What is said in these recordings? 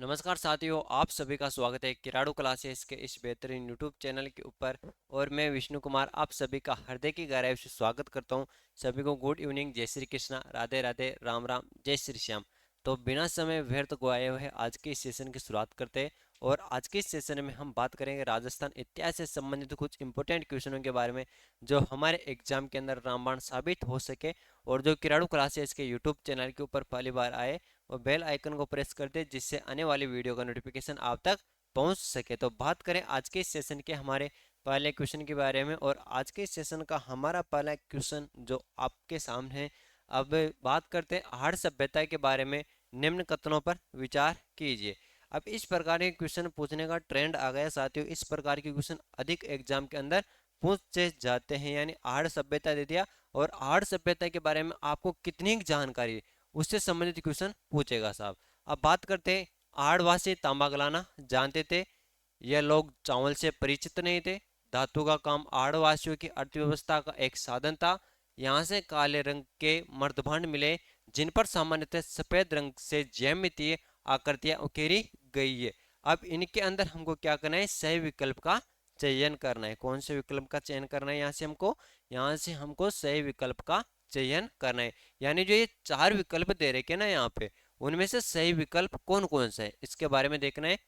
नमस्कार साथियों, आप सभी का स्वागत है किराड़ू क्लासेस के इस बेहतरीन यूट्यूब चैनल के ऊपर। और मैं विष्णु कुमार आप सभी का हृदय की गहराई से स्वागत करता हूं। सभी को गुड इवनिंग, जय श्री कृष्णा, राधे राधे, राम राम, जय श्री श्याम। तो बिना समय व्यर्थ गवाए हुए आज के इस सेशन की शुरुआत करते हैं। और आज के इस सेशन में हम बात करेंगे राजस्थान इतिहास से संबंधित कुछ इंपॉर्टेंट क्वेश्चनों के बारे में, जो हमारे एग्जाम के अंदर रामबाण साबित हो सके। और जो किराड़ू क्लासेस के यूट्यूब चैनल के ऊपर पहली बार आए वो बेल आइकन को प्रेस कर दे, जिससे आने वाली वीडियो का नोटिफिकेशन आप तक पहुंच सके। तो बात करें आज के इस सेशन के हमारे पहले क्वेश्चन के बारे में। और आज के इस सेशन का हमारा पहला क्वेश्चन जो आपके सामने है, अब बात करते हैं आहड़ सभ्यता के बारे में। निम्न कथनों पर विचार कीजिए। अब इस प्रकार के क्वेश्चन पूछने का ट्रेंड आ गया साथियों। इस प्रकार के क्वेश्चन अधिक एग्जाम के अंदर पूछे जाते हैं। यानी आहड़ सभ्यता दे दिया और आहड़ सभ्यता के बारे में आपको कितनी जानकारी है उससे संबंधित क्वेश्चन पूछेगा साहब। अब बात करते हैं, आहड़वासी तांबा गलाना जानते थे? यह लोग चावल से परिचित नहीं थे। धातु का काम आहड़वासियों की अर्थव्यवस्था का एक साधन था। यहाँ से काले रंग के मर्दभांड मिले, जिन पर सामान्यतः सफेद रंग से ज्यामितीय आकृतियां उकेरी गई है। अब इनके अंदर हमको क्या करना है? सही विकल्प का चयन करना है। कौन से विकल्प का चयन करना है? यहाँ से हमको सही विकल्प का चयन करना है। यानी जो ये चार विकल्प दे रखे ना यहाँ पे, उनमें से सही विकल्प कौन कौन सा है इसके बारे में देखना है।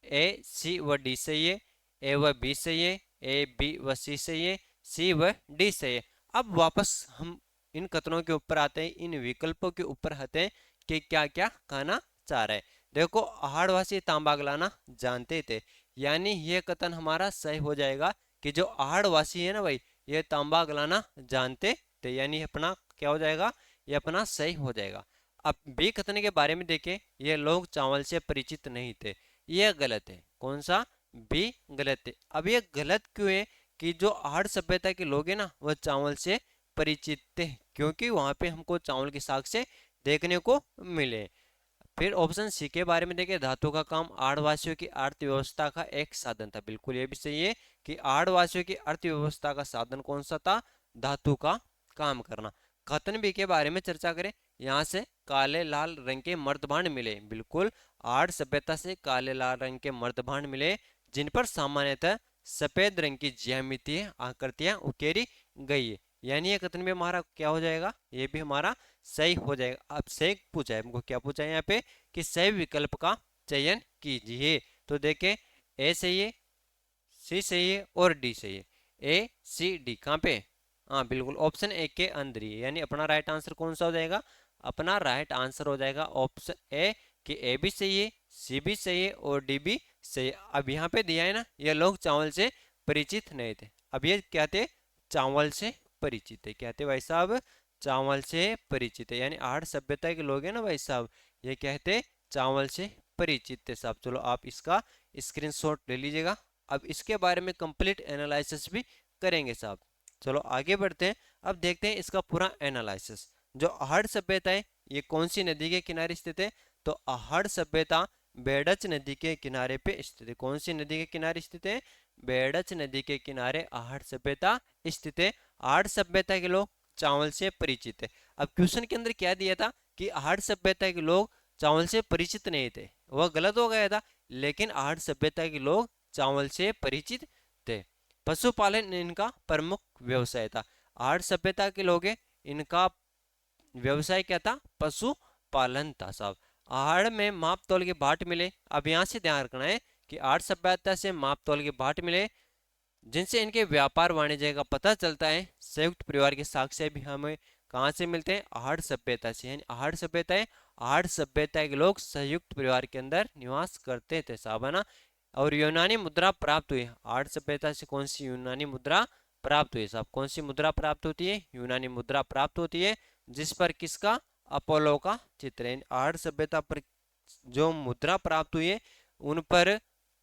ए सी व डी सही है, ए व बी सही है, ए बी व सी सही है, सी व डी सही है। अब वापस हम इन कथनों के ऊपर आते हैं, इन विकल्पों के ऊपर आते हैं कि क्या क्या कहना चाह रहा है। देखो, आहड़वासी तांबा गलाना जानते थे, यानी ये कथन हमारा सही हो जाएगा कि जो आहड़वासी है ना भाई, ये तांबा गलाना जानते थे। यानी अपना क्या हो जाएगा? ये अपना सही हो जाएगा। अब बी कथन के बारे में देखें, ये लोग चावल से परिचित नहीं थे। यह गलत है। कौन सा? बी गलत है। अब ये गलत क्यों है? कि जो आहड़ सभ्यता के लोग हैं ना, वह चावल से परिचित थे, क्योंकि वहां पे हमको चावल की साग से देखने को मिले। फिर ऑप्शन सी के बारे में देखें, धातु का काम आहड़वासियों की अर्थव्यवस्था का एक साधन था। बिल्कुल ये भी सही है कि आहड़वासियों की अर्थव्यवस्था का साधन कौन सा था? धातु का काम करना। कथन बी के बारे में चर्चा करें, यहाँ से काले लाल रंग के मर्दभांड मिले। बिल्कुल, आहड़ सभ्यता से काले लाल रंग के मर्दभांड मिले, जिन पर सामान्यतः सफेद रंग की ज्यामितीय आकृतियां उकेरी गई है। यानी ये कथन भी हमारा क्या हो जाएगा? ये भी हमारा सही हो जाएगा। अब सही पूछा है हमको, क्या पूछा है यहाँ पे? कि सही विकल्प का चयन कीजिए। तो देखें, ए सही है, सी सही है और डी सही है। ए सी डी कहाँ पे? हाँ बिल्कुल, ऑप्शन ए के अंदर ही है। यानी अपना राइट आंसर कौन सा हो जाएगा? अपना राइट आंसर हो जाएगा ऑप्शन ए, कि ए भी सही है, सी भी सही है और डी भी सही है। अब यहाँ पे दिया है ना, ये लोग चावल से परिचित नहीं थे। अब ये क्या थे? चावल से परिचित है। क्या थे भाई साहब? चावल से परिचित है। यानी आहड़ सभ्यता के लोग हैं ना भाई साहब, ये कहते चावल से परिचित थे साहब। चलो आप इसका स्क्रीनशॉट ले लीजिएगा। अब इसके बारे में कंप्लीट एनालिसिस भी करेंगे साहब। चलो आगे बढ़ते हैं। अब देखते हैं इसका पूरा एनालिसिस। जो आहड़ सभ्यता है, ये कौन सी नदी के किनारे स्थित है? तो आहड़ सभ्यता बेडच नदी के किनारे पे स्थित है। कौन सी नदी के किनारे स्थित है? बेडच नदी के किनारे आहड़ सभ्यता स्थित है। आहड़ सभ्यता के लोग चावल से परिचित है। अब क्वेश्चन के अंदर क्या दिया था? कि आहड़ सभ्यता के लोग चावल से परिचित नहीं थे, वह गलत हो गया था। लेकिन आहड़ सभ्यता के लोग चावल से परिचित थे। पशुपालन इनका प्रमुख व्यवसाय था। आहड़ सभ्यता के लोग हैं, इनका व्यवसाय क्या था? पशुपालन था साहब। आहड़ में माप तौल के बाट मिले। अब यहाँ से ध्यान रखना है कि आहड़ सभ्यता से माप तौल के बाट मिले, जिनसे इनके व्यापार वाणिज्य का पता चलता है। संयुक्त परिवार के साक्ष्य भी हमें कहाँ से मिलते हैं? आहड़ सभ्यता से। यानी आहड़ सभ्यता है, आहड़ सभ्यता के लोग संयुक्त परिवार के अंदर निवास करते थे साहब, है ना। और यूनानी मुद्रा प्राप्त हुई। आहड़ सभ्यता से कौन सी यूनानी मुद्रा प्राप्त हुई साहब? कौन सी मुद्रा प्राप्त होती है? यूनानी मुद्रा प्राप्त होती है, जिस पर किसका? अपोलो का चित्र है। आहड़ सभ्यता पर जो मुद्रा प्राप्त हुई है, उन पर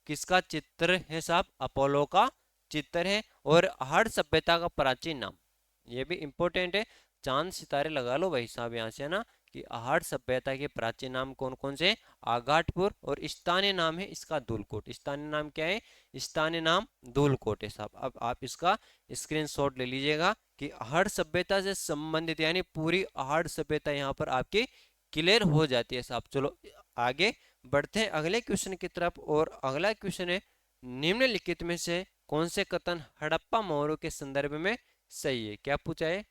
किसका चित्र है साहब? अपोलो का चित्र है। और आहड़ सभ्यता का प्राचीन नाम, ये भी इंपॉर्टेंट है, चांद सितारे लगा लो भाई साहब यहाँ से, है ना। कि आहड़ सभ्यता के प्राचीन नाम कौन कौन से? आगाटपुर। और स्थानीय नाम है इसका धूलकोट। स्थानीय नाम क्या है? स्थानीय नाम धूलकोट है साहब। अब आप इसका स्क्रीनशॉट ले लीजिएगा कि आहड़ सभ्यता से संबंधित यानी पूरी आहड़ सभ्यता यहाँ पर आपकी क्लियर हो जाती है साहब। चलो आगे बढ़ते हैं अगले क्वेश्चन की तरफ, और अगला क्वेश्चन है निम्नलिखित में से कौन से कथन हड़प्पा मौर्यों के संदर्भ में सही है। क्या पूछा है,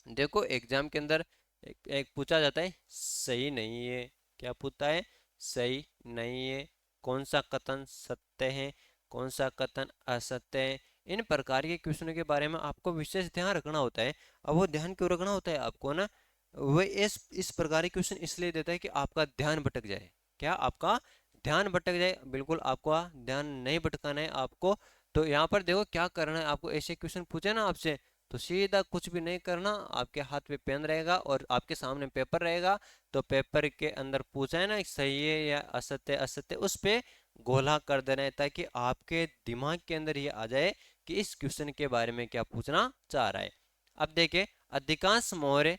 देखो एग्जाम के अंदर एक पूछा जाता है सही नहीं है, क्या पूछता है, सही नहीं है, कौन सा कथन सत्य है, कौन सा कथन असत्य है। इन प्रकार के क्वेश्चनों के बारे में आपको विशेष ध्यान रखना होता है। अब वो ध्यान क्यों रखना होता है आपको ना, वो इस प्रकार के क्वेश्चन इसलिए देता है कि आपका ध्यान भटक जाए। क्या आपका ध्यान भटक जाए, बिल्कुल आपका ध्यान नहीं भटकाना है आपको। तो यहाँ पर देखो क्या करना है आपको, ऐसे क्वेश्चन पूछे ना आपसे तो सीधा कुछ भी नहीं करना, आपके हाथ में पेन रहेगा और आपके सामने पेपर रहेगा, तो पेपर के अंदर पूछा है ना सही है या असत्य, असत्य उस पे गोला कर देना है, ताकि आपके दिमाग के अंदर ये आ जाए कि इस क्वेश्चन के बारे में क्या पूछना चाह रहा है। अब देखिए, अधिकांश मोहरे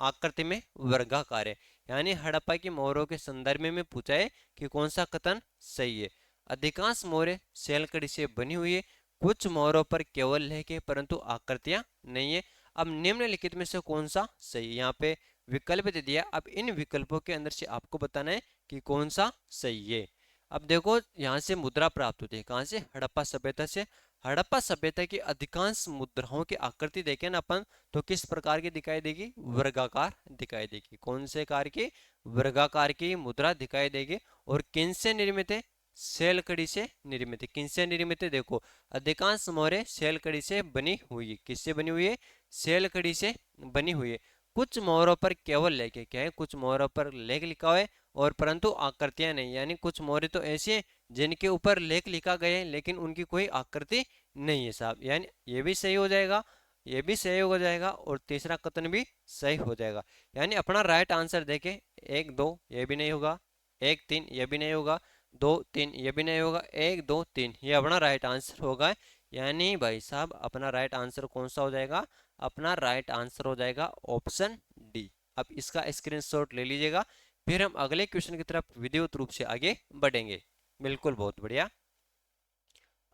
आकृति में वर्गाकार है, यानी हड़प्पा की मोहरों के संदर्भ में पूछा है कि कौन सा कथन सही है। अधिकांश मोहरें शैलकड़ी से बनी हुई है, कुछ मोहरों पर केवल लेख है परंतु आकृतियां नहीं है। अब निम्नलिखित में से कौन सा सही है, यहाँ पे विकल्प दे दिया, अब इन विकल्पों के अंदर से आपको बताना है कि कौन सा सही है। अब देखो यहाँ से मुद्रा प्राप्त होती है, कहाँ से, हड़प्पा सभ्यता से। हड़प्पा सभ्यता की अधिकांश मुद्राओं की आकृति देखें ना अपन, तो किस प्रकार की दिखाई देगी, वर्गाकार दिखाई देगी। कौन से कार की, वर्गाकार की मुद्रा दिखाई देगी। और किन से निर्मित है, शैलकड़ी से निर्मित है। किन से निर्मित है, देखो अधिकांश मोहरें शैलकड़ी से बनी हुई है। किससे बनी हुई है, शैलकड़ी से बनी हुई है। कुछ मोहरों पर केवल लेख है, क्या है, कुछ मोहरों पर लेख लिखा हुआ है और परंतु आकृतियां नहीं, यानी कुछ मोहरें तो ऐसी हैं जिनके ऊपर लेख लिखा गया है लेकिन उनकी कोई आकृति नहीं है साहब, यानी ये भी सही हो जाएगा, ये भी सही हो जाएगा और तीसरा कथन भी सही हो जाएगा। यानी अपना राइट आंसर देखे, एक दो ये भी नहीं होगा, एक तीन ये भी नहीं होगा, दो तीन ये भी नहीं होगा, एक दो तीन ये अपना राइट आंसर होगा। यानी भाई साहब अपना राइट आंसर कौन सा हो जाएगा, अपना राइट आंसर हो जाएगा ऑप्शन डी। अब इसका स्क्रीनशॉट ले लीजिएगा, फिर हम अगले क्वेश्चन की तरफ विधिवत रूप से आगे बढ़ेंगे। बिल्कुल, बहुत बढ़िया।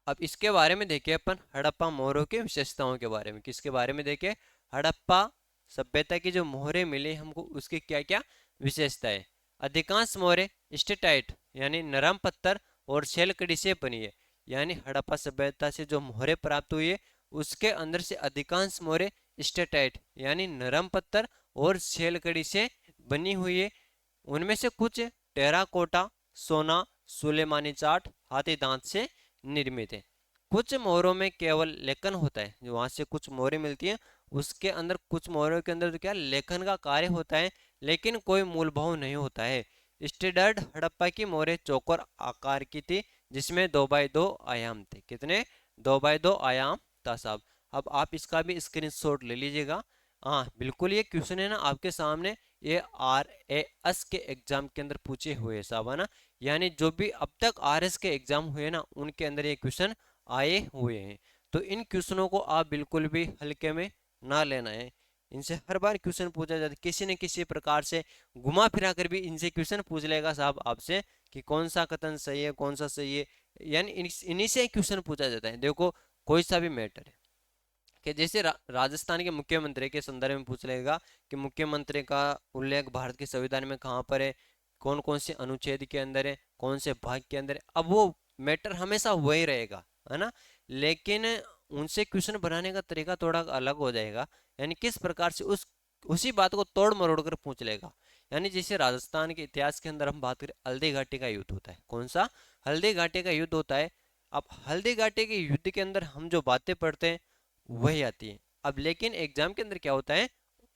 अब इसके बारे में देखिए अपन हड़प्पा मोहरों की विशेषताओं के बारे में, किसके बारे में देखिए, हड़प्पा सभ्यता की जो मोहरें मिली हमको उसकी क्या क्या विशेषता है। अधिकांश मोहरें स्टेटाइट यानी नरम पत्थर और शैलकड़ी से बनी है, यानी हड़प्पा सभ्यता से जो मोहरें प्राप्त हुई है उसके अंदर से अधिकांश मोहरें स्टेटाइट यानी नरम पत्थर और शैलकड़ी से बनी हुई है। उनमें से कुछ टेराकोटा, सोना, सुलेमानी चाट, हाथी दांत से निर्मित है। कुछ मोहरों में केवल लेखन होता है, जो वहां से कुछ मोहरें मिलती हैं उसके अंदर, कुछ मोहरों के अंदर तो क्या लेखन का कार्य होता है लेकिन कोई मूल भाव नहीं होता है। स्टैंडर्ड हड़प्पा की मोहरें चौकोर आकार की थी, जिसमें 2x2 आयाम थे। कितने, 2x2 आयाम था साहब। अब आप इसका भी स्क्रीनशॉट ले लीजिएगा। हाँ बिल्कुल, ये क्वेश्चन है ना आपके सामने, ये RAS के एग्जाम के अंदर पूछे हुए साहब है ना, यानी जो भी अब तक RS के एग्जाम हुए ना उनके अंदर ये क्वेश्चन आए हुए हैं। तो इन क्वेश्चनों को आप बिल्कुल भी हल्के में ना लेना है, इनसे हर बार क्वेश्चन पूछा जाता है, किसी न किसी प्रकार से घुमा फिरा कर भी इनसे क्वेश्चन पूछ लेगा साहब आपसे कि कौन सा कथन सही है कौन सा सही है, यानी इन्हीं से क्वेश्चन पूछा जाता है। देखो कोई सा भी मैटर है कि जैसे राजस्थान के मुख्यमंत्री के संदर्भ में पूछ लेगा कि मुख्यमंत्री का उल्लेख भारत के संविधान में कहाँ पर है, कौन कौन से अनुच्छेद के अंदर है, कौन से भाग के अंदर है। अब वो मैटर हमेशा वही रहेगा है ना, लेकिन उनसे क्वेश्चन बनाने का तरीका थोड़ा अलग हो जाएगा, यानी किस प्रकार से उसी बात को तोड़ मरोड़ कर पूछ लेगा। यानी जैसे राजस्थान के इतिहास के अंदर हम बात करें, हल्दी घाटी का युद्ध होता है, कौन सा, हल्दी घाटी का युद्ध होता है। अब हल्दी घाटी के युद्ध के अंदर हम जो बातें पढ़ते हैं वही आती है। अब लेकिन एग्जाम के अंदर क्या होता है,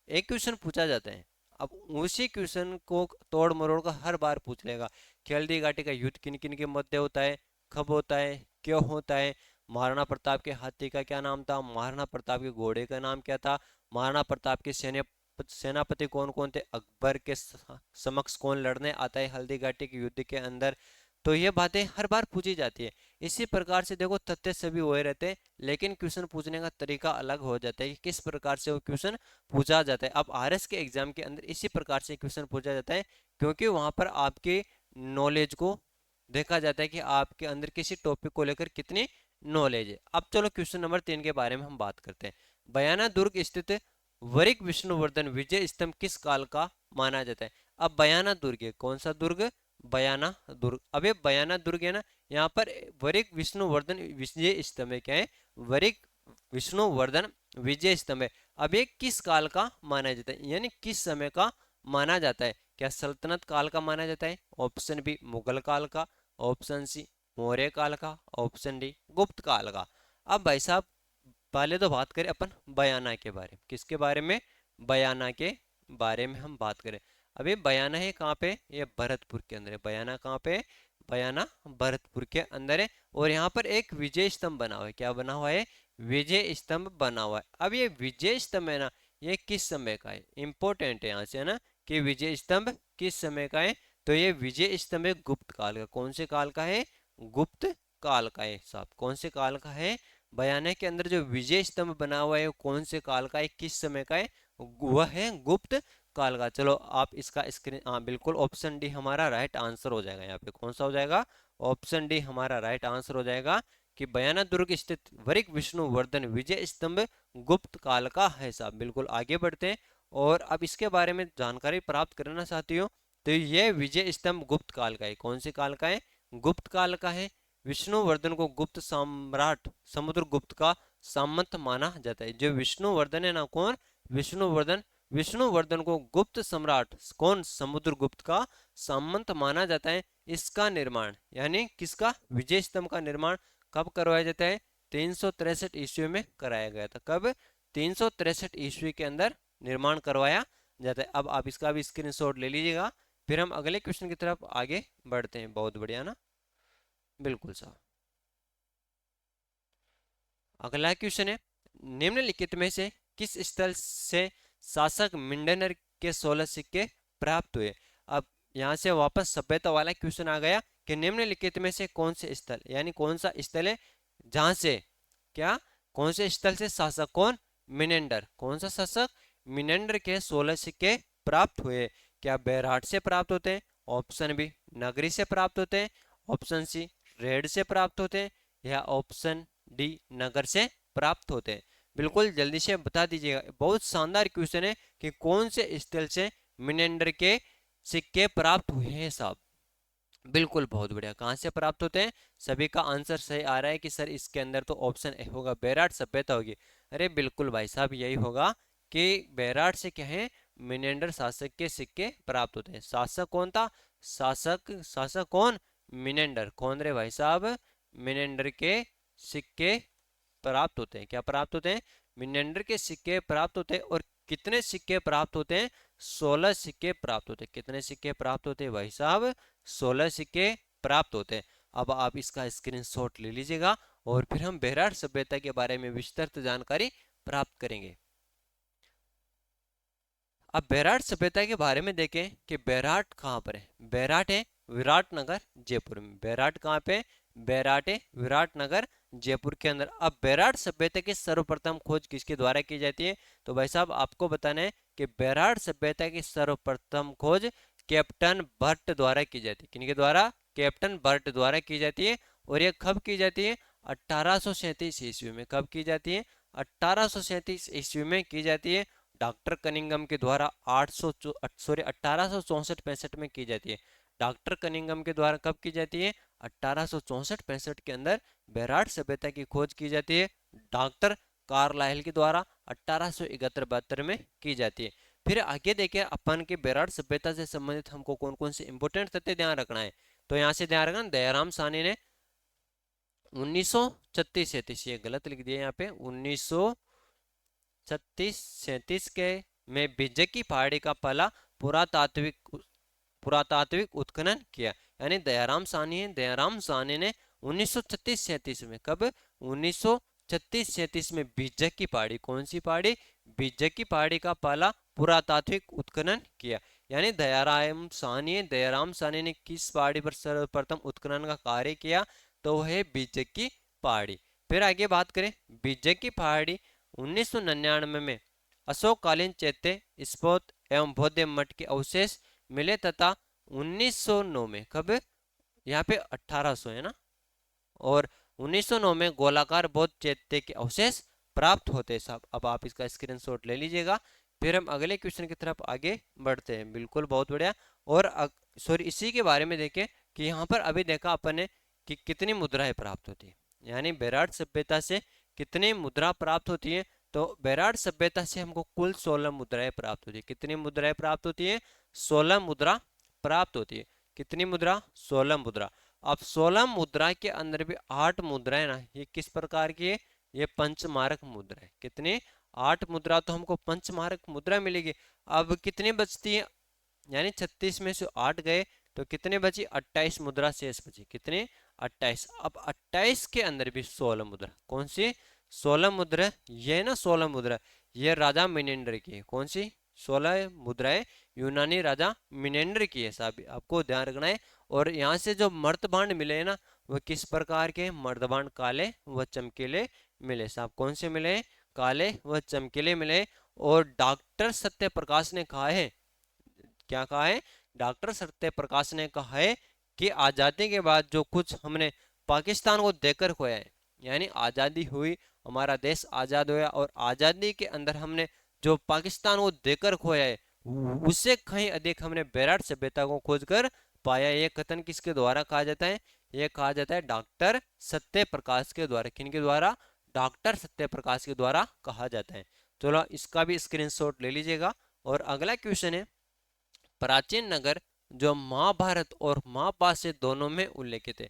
एक क्वेश्चन पूछा जाता है, अब उसी क्वेश्चन को तोड़ मरोड़ कर हर बार पूछ लेगा कि हल्दी घाटी का युद्ध किन किन के मध्य होता है, कब होता है, क्यों होता है, महाराणा प्रताप के हाथी का क्या नाम था, महाराणा प्रताप के घोड़े का नाम क्या था, महाराणा प्रताप के सेनापति कौन कौन थे, अकबर के समक्ष कौन लड़ने आता है हल्दी घाटी के युद्ध के अंदर। तो ये बातें हर बार पूछी जाती है। इसी प्रकार से देखो तथ्य सभी हुए रहते हैं लेकिन क्वेश्चन पूछने का तरीका अलग हो जाता है कि किस प्रकार से वो क्वेश्चन पूछा जाता है। अब RS के एग्जाम के अंदर इसी प्रकार से क्वेश्चन पूछा जाता है, क्योंकि वहां पर आपके नॉलेज को देखा जाता है कि आपके अंदर किसी टॉपिक को लेकर कितनी नॉलेज है। अब चलो क्वेश्चन नंबर 3 के बारे में हम बात करते हैं। बयाना दुर्ग स्थित वरिक विष्णुवर्धन विजय स्तंभ किस काल का माना जाता है। अब बयाना दुर्ग है, कौन सा दुर्ग, बयाना दुर्ग। अब ये बयाना दुर्ग है ना, यहाँ पर वरिक विष्णुवर्धन विजय स्तंभ है। क्या है? वरिक विष्णुवर्धन विजय स्तंभ है। अब ये किस काल का माना जाता है, यानी किस समय का माना जाता है? क्या सल्तनत काल का माना जाता है? ऑप्शन बी मुगल काल का, ऑप्शन सी मौर्य काल का, ऑप्शन डी गुप्त काल का। अब भाई साहब पहले तो बात करें अपन बयाना के बारे में। किसके बारे में? बयाना के बारे में हम बात करें। अब ये बयाना है कहाँ पे? ये भरतपुर के अंदर है। बयाना कहाँ पे है? बयाना भरतपुर के अंदर है। और यहाँ पर एक विजय स्तंभ बना हुआ है। क्या बना हुआ है? विजय स्तंभ बना हुआ है। अब ये विजय स्तंभ है ना, ये किस समय का है? इंपॉर्टेंट है यहाँ से, है ना, कि विजय स्तंभ किस समय का है। तो ये विजय स्तंभ है गुप्त काल का। कौन से काल का है? गुप्त काल का है साहब। कौन से काल का है? बयाने के अंदर जो विजय स्तंभ बना हुआ है वो कौन से काल का है, किस समय का है? वह है गुप्त काल का। चलो आप इसका स्क्रीन, हाँ बिल्कुल ऑप्शन डी हमारा राइट आंसर हो जाएगा। यहाँ पे कौन सा हो जाएगा? ऑप्शन डी हमारा राइट आंसर हो जाएगा कि बयाना दुर्ग स्थित वरिक विष्णुवर्धन विजय स्तंभ गुप्त काल का है साहब। बिल्कुल आगे बढ़ते हैं और अब इसके बारे में जानकारी प्राप्त करना चाहती हो तो यह विजय स्तंभ गुप्त काल का है। कौन से काल का है? गुप्त काल का है। विष्णुवर्धन को गुप्त सम्राट समुद्रगुप्त का सामंत माना जाता है। जो विष्णुवर्धन है ना, कौन? विष्णुवर्धन। विष्णुवर्धन को गुप्त सम्राट कौन? समुद्रगुप्त का सामंत माना जाता है। इसका निर्माण यानी किसका? विजय स्तंभ का निर्माण कब करवाया जाता है? 363 ईस्वी में कराया गया था। कब? 363 ईस्वी के अंदर निर्माण करवाया जाता है। अब आप इसका भी स्क्रीनशॉट ले लीजिएगा, फिर हम अगले क्वेश्चन की तरफ आगे बढ़ते हैं। बहुत बढ़िया ना, बिल्कुल साहब। अगला क्वेश्चन है, निम्नलिखित में से किस स्थल से शासक मिंडनर के 16 सिक्के प्राप्त हुए? अब यहाँ से वापस सभ्यता वाला क्वेश्चन आ गया कि निम्नलिखित में से कौन से स्थल, यानी कौन सा स्थल है जहां से, क्या, कौन से स्थल से शासक कौन? मिनेंडर। कौन सा शासक? मिनेंडर के 16 सिक्के प्राप्त हुए। क्या बैराट से प्राप्त होते हैं? ऑप्शन बी नगरी से प्राप्त होते हैं, ऑप्शन सी रेड से प्राप्त होते हैं, या ऑप्शन डी नगर से प्राप्त होते हैं। बिल्कुल जल्दी से बता दीजिएगा। बहुत शानदार क्वेश्चन है कि कौन से स्थल से मिनेंडर के सिक्के प्राप्त हुए हैं साहब। बिल्कुल बहुत बढ़िया। कहाँ से प्राप्त होते हैं? सभी का आंसर सही आ रहा है कि सर इसके अंदर तो ऑप्शन ए होगा, बैराट सभ्यता होगी। अरे बिल्कुल भाई साहब यही होगा कि बैराट से क्या है? मिनेंडर शासक के सिक्के प्राप्त होते हैं। शासक कौन था? शासक कौन? मिनेंडर। कौन रे भाई साहब? मिनेंडर के सिक्के प्राप्त होते हैं। क्या प्राप्त होते हैं? मिनेंडर के सिक्के प्राप्त होते हैं। और कितने सिक्के प्राप्त होते हैं? 16 सिक्के प्राप्त होते हैं। कितने सिक्के प्राप्त होते हैं भाई साहब? 16 सिक्के प्राप्त होते हैं। अब आप इसका स्क्रीनशॉट ले लीजिएगा और फिर हम बैराट सभ्यता के बारे में विस्तृत जानकारी प्राप्त करेंगे। अब बैराट सभ्यता के बारे में देखें कि बैराट कहाँ पर है। बैराट है विराटनगर जयपुर में। बैराट कहाँ पे? बैराट है विराटनगर जयपुर के अंदर। अब बैराट सभ्यता की सर्वप्रथम खोज किसके द्वारा की जाती है? तो भाई साहब आपको बताना है कि बैराट सभ्यता की सर्वप्रथम खोज कैप्टन बर्ट द्वारा की जाती है। किनके द्वारा? कैप्टन बर्ट द्वारा की जाती है। और ये कब की जाती है? 1837 ईस्वी में। कब की जाती है? 1837 ईस्वी में की जाती है। डॉक्टर कनिंगम के द्वारा 1864 में की जाती है। डॉक्टर कनिंगम के द्वारा कब की जाती है? 1864 के अंदर बैराट सभ्यता की खोज की जाती है। डॉक्टर कार्लाइल के द्वारा 1871-72 में की जाती है। फिर आगे देखिए अपन के बैराट सभ्यता से संबंधित हमको कौन कौन से इंपोर्टेंट तथ्य ध्यान रखना है। तो यहाँ से ध्यान रखना, दयाराम साहनी ने 1936-37, ये गलत लिख दिया यहाँ पे, 1936-37 के में बिज्जक की पहाड़ी का पहला पुरातात्विक उत्खनन किया। यानी दयाराम साहनी ने 1936-37 में, कब? 1936-37 में बिज्जक की पहाड़ी, कौन सी पहाड़ी? बिज्जक की पहाड़ी का पहला पुरातात्विक उत्खनन किया। यानी दयाराम साहनी ने किस पहाड़ी पर सर्वप्रथम उत्खनन का कार्य किया? तो वह है बिज्जक की पहाड़ी। फिर आगे बात करें, बिज्जक की पहाड़ी 1999 में अशोककालीन चैत्य स्फोट एवं बौद्ध मठ के अवशेष मिले तथा 1909 में, कब? यहाँ पे 1800 है ना, और 1909 में गोलाकार बौद्ध चैत्य के अवशेष प्राप्त होते हैं साहब। अब आप इसका स्क्रीनशॉट ले लीजिएगा फिर हम अगले क्वेश्चन की तरफ आगे बढ़ते हैं। बिल्कुल, बहुत बढ़िया। और सॉरी, इसी के बारे में देखें कि यहाँ पर अभी देखा अपन ने कि कितनी मुद्राएं प्राप्त होती है, यानी बेराट सभ्यता से कितनी मुद्रा प्राप्त होती है। तो बेराट सभ्यता से हमको कुल 16 मुद्राएं प्राप्त होती है। कितनी मुद्राएं प्राप्त होती है? 16 मुद्रा प्राप्त होती है। कितनी मुद्रा? 16 मुद्रा। अब 16 मुद्रा के अंदर भी 8 मुद्राएं ना, ये किस प्रकार की है? ये पंचमारक मुद्रा है। कितनी? 8 मुद्रा तो हमको पंचमारक मुद्रा मिलेगी। अब कितनी बचती है? यानी 36 में से 8 गए तो कितने बची? 28 मुद्रा शेष बची। कितने? 28। अब 28 के अंदर भी 16 मुद्रा। कौन सी 16 मुद्रा? ये ना 16 मुद्रा, ये राजा मिनेंडर की है। कौन सी 16 मुद्राएं? यूनानी राजा मिनेंडर की है साहब, आपको ध्यान रखना है। और यहाँ से जो मर्तबांड मिले ना, वो किस प्रकार के? मर्तबांड काले व चमकीले मिले साहब। कौन से मिले? काले व चमकीले मिले। और डॉक्टर सत्य प्रकाश ने कहा है, क्या कहा है? डॉक्टर सत्य प्रकाश ने कहा है कि आजादी के बाद जो कुछ हमने पाकिस्तान को देकर खोया है, यानी आजादी हुई, हमारा देश आजाद हुआ और आजादी के अंदर हमने जो पाकिस्तान को देकर खोया है, उससे कहीं अधिक हमने बेराट सभ्यता को खोजकर पाया। ये कथन किसके द्वारा कहा जाता है? ये कहा जाता है डॉक्टर सत्य प्रकाश के द्वारा। किनके द्वारा? डॉक्टर सत्य प्रकाश के द्वारा कहा जाता है। चलो, इसका भी स्क्रीनशॉट ले लीजिएगा। और अगला क्वेश्चन है, प्राचीन नगर जो महाभारत और महाभाष्य दोनों में उल्लेखित है।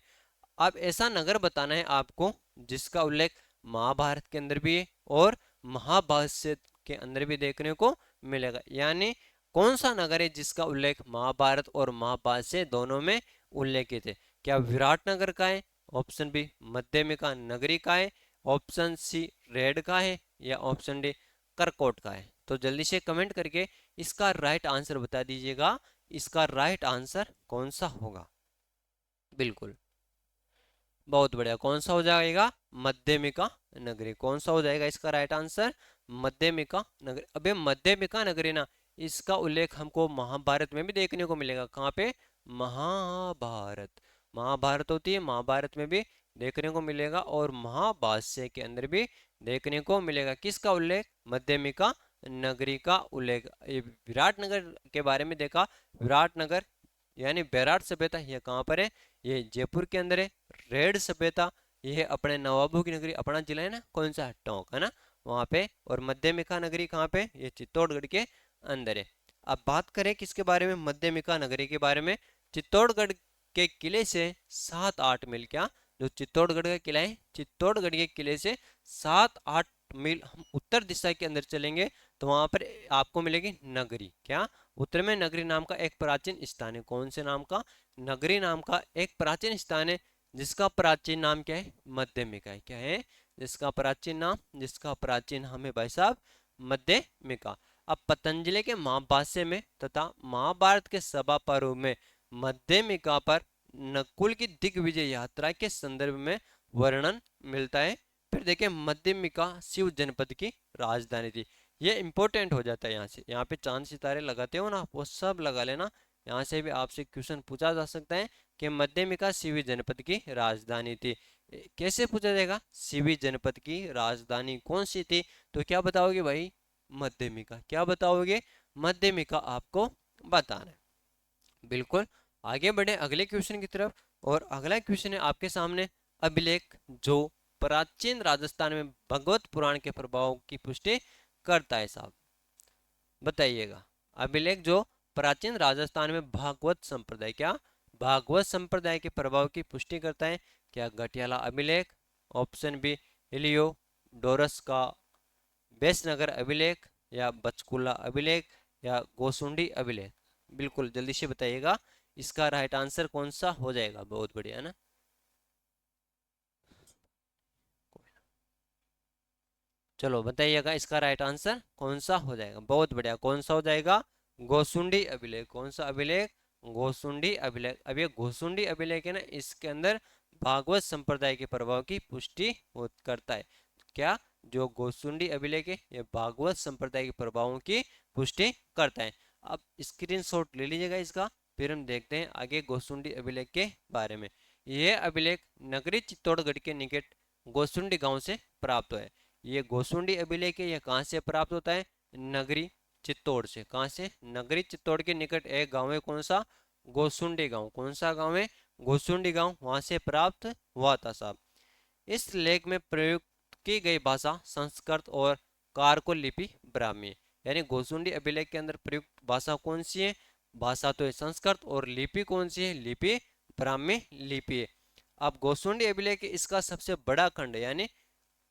अब ऐसा नगर बताना है आपको जिसका उल्लेख महाभारत के अंदर भी है और महाभाष्य के अंदर भी देखने को मिलेगा। यानी कौन सा नगर है जिसका उल्लेख महाभारत और महाभाष्य दोनों में उल्लेखित है? क्या विराट नगर का है? ऑप्शन बी मध्यमिका नगरी का है। ऑप्शन सी रेड का है। या ऑप्शन डी करकोट का है। तो जल्दी से कमेंट करके इसका राइट आंसर बता दीजिएगा। इसका राइट आंसर कौन सा होगा? बिल्कुल, बहुत बढ़िया। कौन सा हो जाएगा? मध्यमिका नगरी। कौन सा हो जाएगा इसका राइट आंसर? मध्यमिका नगरी। अबे मध्यमिका नगरी ना, इसका उल्लेख हमको महाभारत में भी देखने को मिलेगा। कहाँ पे? महाभारत। महाभारत होती है, महाभारत में भी देखने को मिलेगा और महाभाष्य के अंदर भी देखने को मिलेगा। किसका उल्लेख? मध्यमिका नगरी का उल्लेख। ये विराट नगर के बारे में देखा, विराट नगर यानी बेराट सभ्यता, ये कहाँ पर है? ये जयपुर के अंदर है। रेड सभ्यता, ये अपने नवाबों की नगरी, अपना जिला है ना, कौन सा? टोंक, है ना, वहां पे। और मध्यमिका नगरी कहाँ पे? ये चित्तौड़गढ़ के अंदर है। अब बात करें किसके बारे में? मध्यमिका नगरी के बारे में। चित्तौड़गढ़ के किले से 7-8 मील, क्या जो चित्तौड़गढ़ का किला है, चित्तौड़गढ़ के किले से 7-8 मील हम उत्तर दिशा के अंदर चलेंगे तो वहां पर आपको मिलेगी नगरी। क्या? उत्तर में नगरी नाम का एक प्राचीन स्थान है। कौन से नाम का? नगरी नाम का एक प्राचीन स्थान है जिसका प्राचीन नाम क्या है? मध्यमिका है। क्या है जिसका प्राचीन नाम? जिसका प्राचीन नाम है भाई साहब मध्यमिका। अब पतंजलि के महाभाष्य में तथा महाभारत के सभा पर्व में मध्यमिका पर नकुल की दिग्विजय यात्रा के संदर्भ में वर्णन मिलता है। फिर देखिए, मध्यमिका शिव जनपद की राजधानी थी। ये इंपॉर्टेंट हो जाता है। यहाँ से, यहाँ पे चांद सितारे लगाते हो ना, वो सब लगा लेना। यहाँ से भी आपसे क्वेश्चन पूछा जा सकता है कि मध्यमिका शिवी जनपद की राजधानी थी। कैसे पूछा जाएगा? शिवी जनपद की राजधानी कौन सी थी? तो क्या बताओगे भाई? मध्यमिका। क्या बताओगे? मध्यमिका आपको बताना है। बिल्कुल, आगे बढ़े अगले क्वेश्चन की तरफ। और अगला क्वेश्चन है आपके सामने, अभिलेख जो प्राचीन राजस्थान में भगवत पुराण के प्रभाव की पुष्टि करता है साहब, बताइएगा। अभिलेख जो प्राचीन राजस्थान में भागवत संप्रदाय, क्या भागवत संप्रदाय के प्रभाव की पुष्टि करता है? क्या गठियाला अभिलेख, ऑप्शन बी हिलियोडोरस का बेसनगर अभिलेख, या बचकुला अभिलेख, या गोसुंडी अभिलेख? बिल्कुल, जल्दी से बताइएगा इसका राइट आंसर कौन सा हो जाएगा। बहुत बढ़िया, है ना। चलो बताइएगा इसका राइट आंसर कौन सा हो जाएगा। बहुत बढ़िया, कौन सा हो जाएगा? गोसुंडी अभिलेख। कौन सा अभिलेख? गोसुंडी अभिलेख। अब ये गोसुंडी अभिलेख है ना, इसके अंदर भागवत संप्रदाय के प्रभाव की पुष्टि करता है। क्या? जो गोसुंडी अभिलेख है ये भागवत संप्रदाय के प्रभावों की पुष्टि करता है। अब स्क्रीनशॉट ले लीजिएगा इसका। फिर हम देखते हैं आगे गोसुंडी अभिलेख के बारे में। यह अभिलेख नगरी चित्तौड़गढ़ के निकट गोसुंडी गांव से प्राप्त हुआ है। ये गोसुंडी अभिलेख है, यह कहाँ से प्राप्त होता है? नगरी चित्तौड़ से। कहाँ से? नगरी चित्तौड़ के निकट एक गांव है, कौन सा? गोसुंडी गांव। कौन सा गांव है? गोसुंडी गांव, वहां से प्राप्त हुआ था साहब। इस लेख में प्रयुक्त की गई भाषा संस्कृत और कारकुल लिपि ब्राह्मी है। यानी गोसुंडी अभिलेख के अंदर प्रयुक्त भाषा कौन सी है? भाषा तो है संस्कृत, और लिपि कौन सी है? लिपि ब्राह्मी लिपि है। अब गोसुंडी अभिलेख इसका सबसे बड़ा खंड है, यानी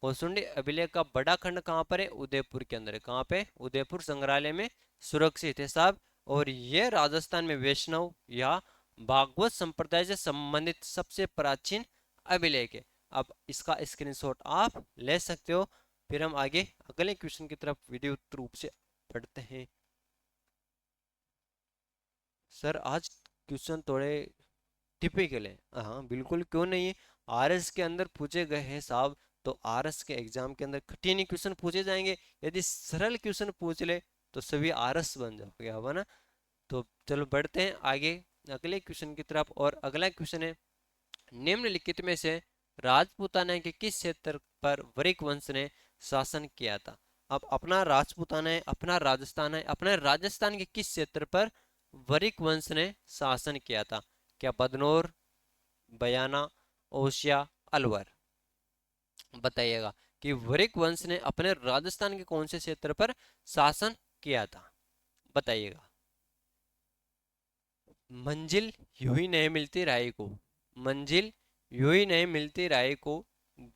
गोसुंडी अभिलेख का बड़ा खंड कहाँ पर है? उदयपुर के अंदर है। कहाँ पे? उदयपुर संग्रहालय में सुरक्षित है साहब। और यह राजस्थान में वैष्णव या भागवत संप्रदाय से संबंधित सबसे प्राचीन अभिलेख है। अब इसका स्क्रीनशॉट आप ले सकते हो। फिर हम आगे अगले क्वेश्चन की तरफ विधिवत रूप से पढ़ते हैं। सर आज क्वेश्चन थोड़े टिपिकल है। हाँ बिल्कुल, क्यों नहीं है। आरएस के अंदर पूछे गए हैं साहब, तो आरएस के एग्जाम के अंदर कठिन क्वेश्चन पूछे जाएंगे। यदि सरल क्वेश्चन पूछ ले तो सभी आरएस बन जाओगे, अब है ना। तो चलो बढ़ते हैं आगे अगले क्वेश्चन की तरफ। और अगला क्वेश्चन है, निम्नलिखित में से राजपूताना के किस क्षेत्र पर वरिक वंश ने शासन किया था? अब अपना राजपूताना है, अपना राजस्थान है, अपने राजस्थान के किस क्षेत्र पर वरिक वंश ने शासन किया था? क्या बदनौर, बयाना, ओशिया, अलवर? बताइएगा कि वरिक वंश ने अपने राजस्थान के कौन से क्षेत्र पर शासन किया था? बताइएगा। मंजिल यूं ही नहीं मिलती राही को, मंजिल यूं ही नहीं मिलती राही को,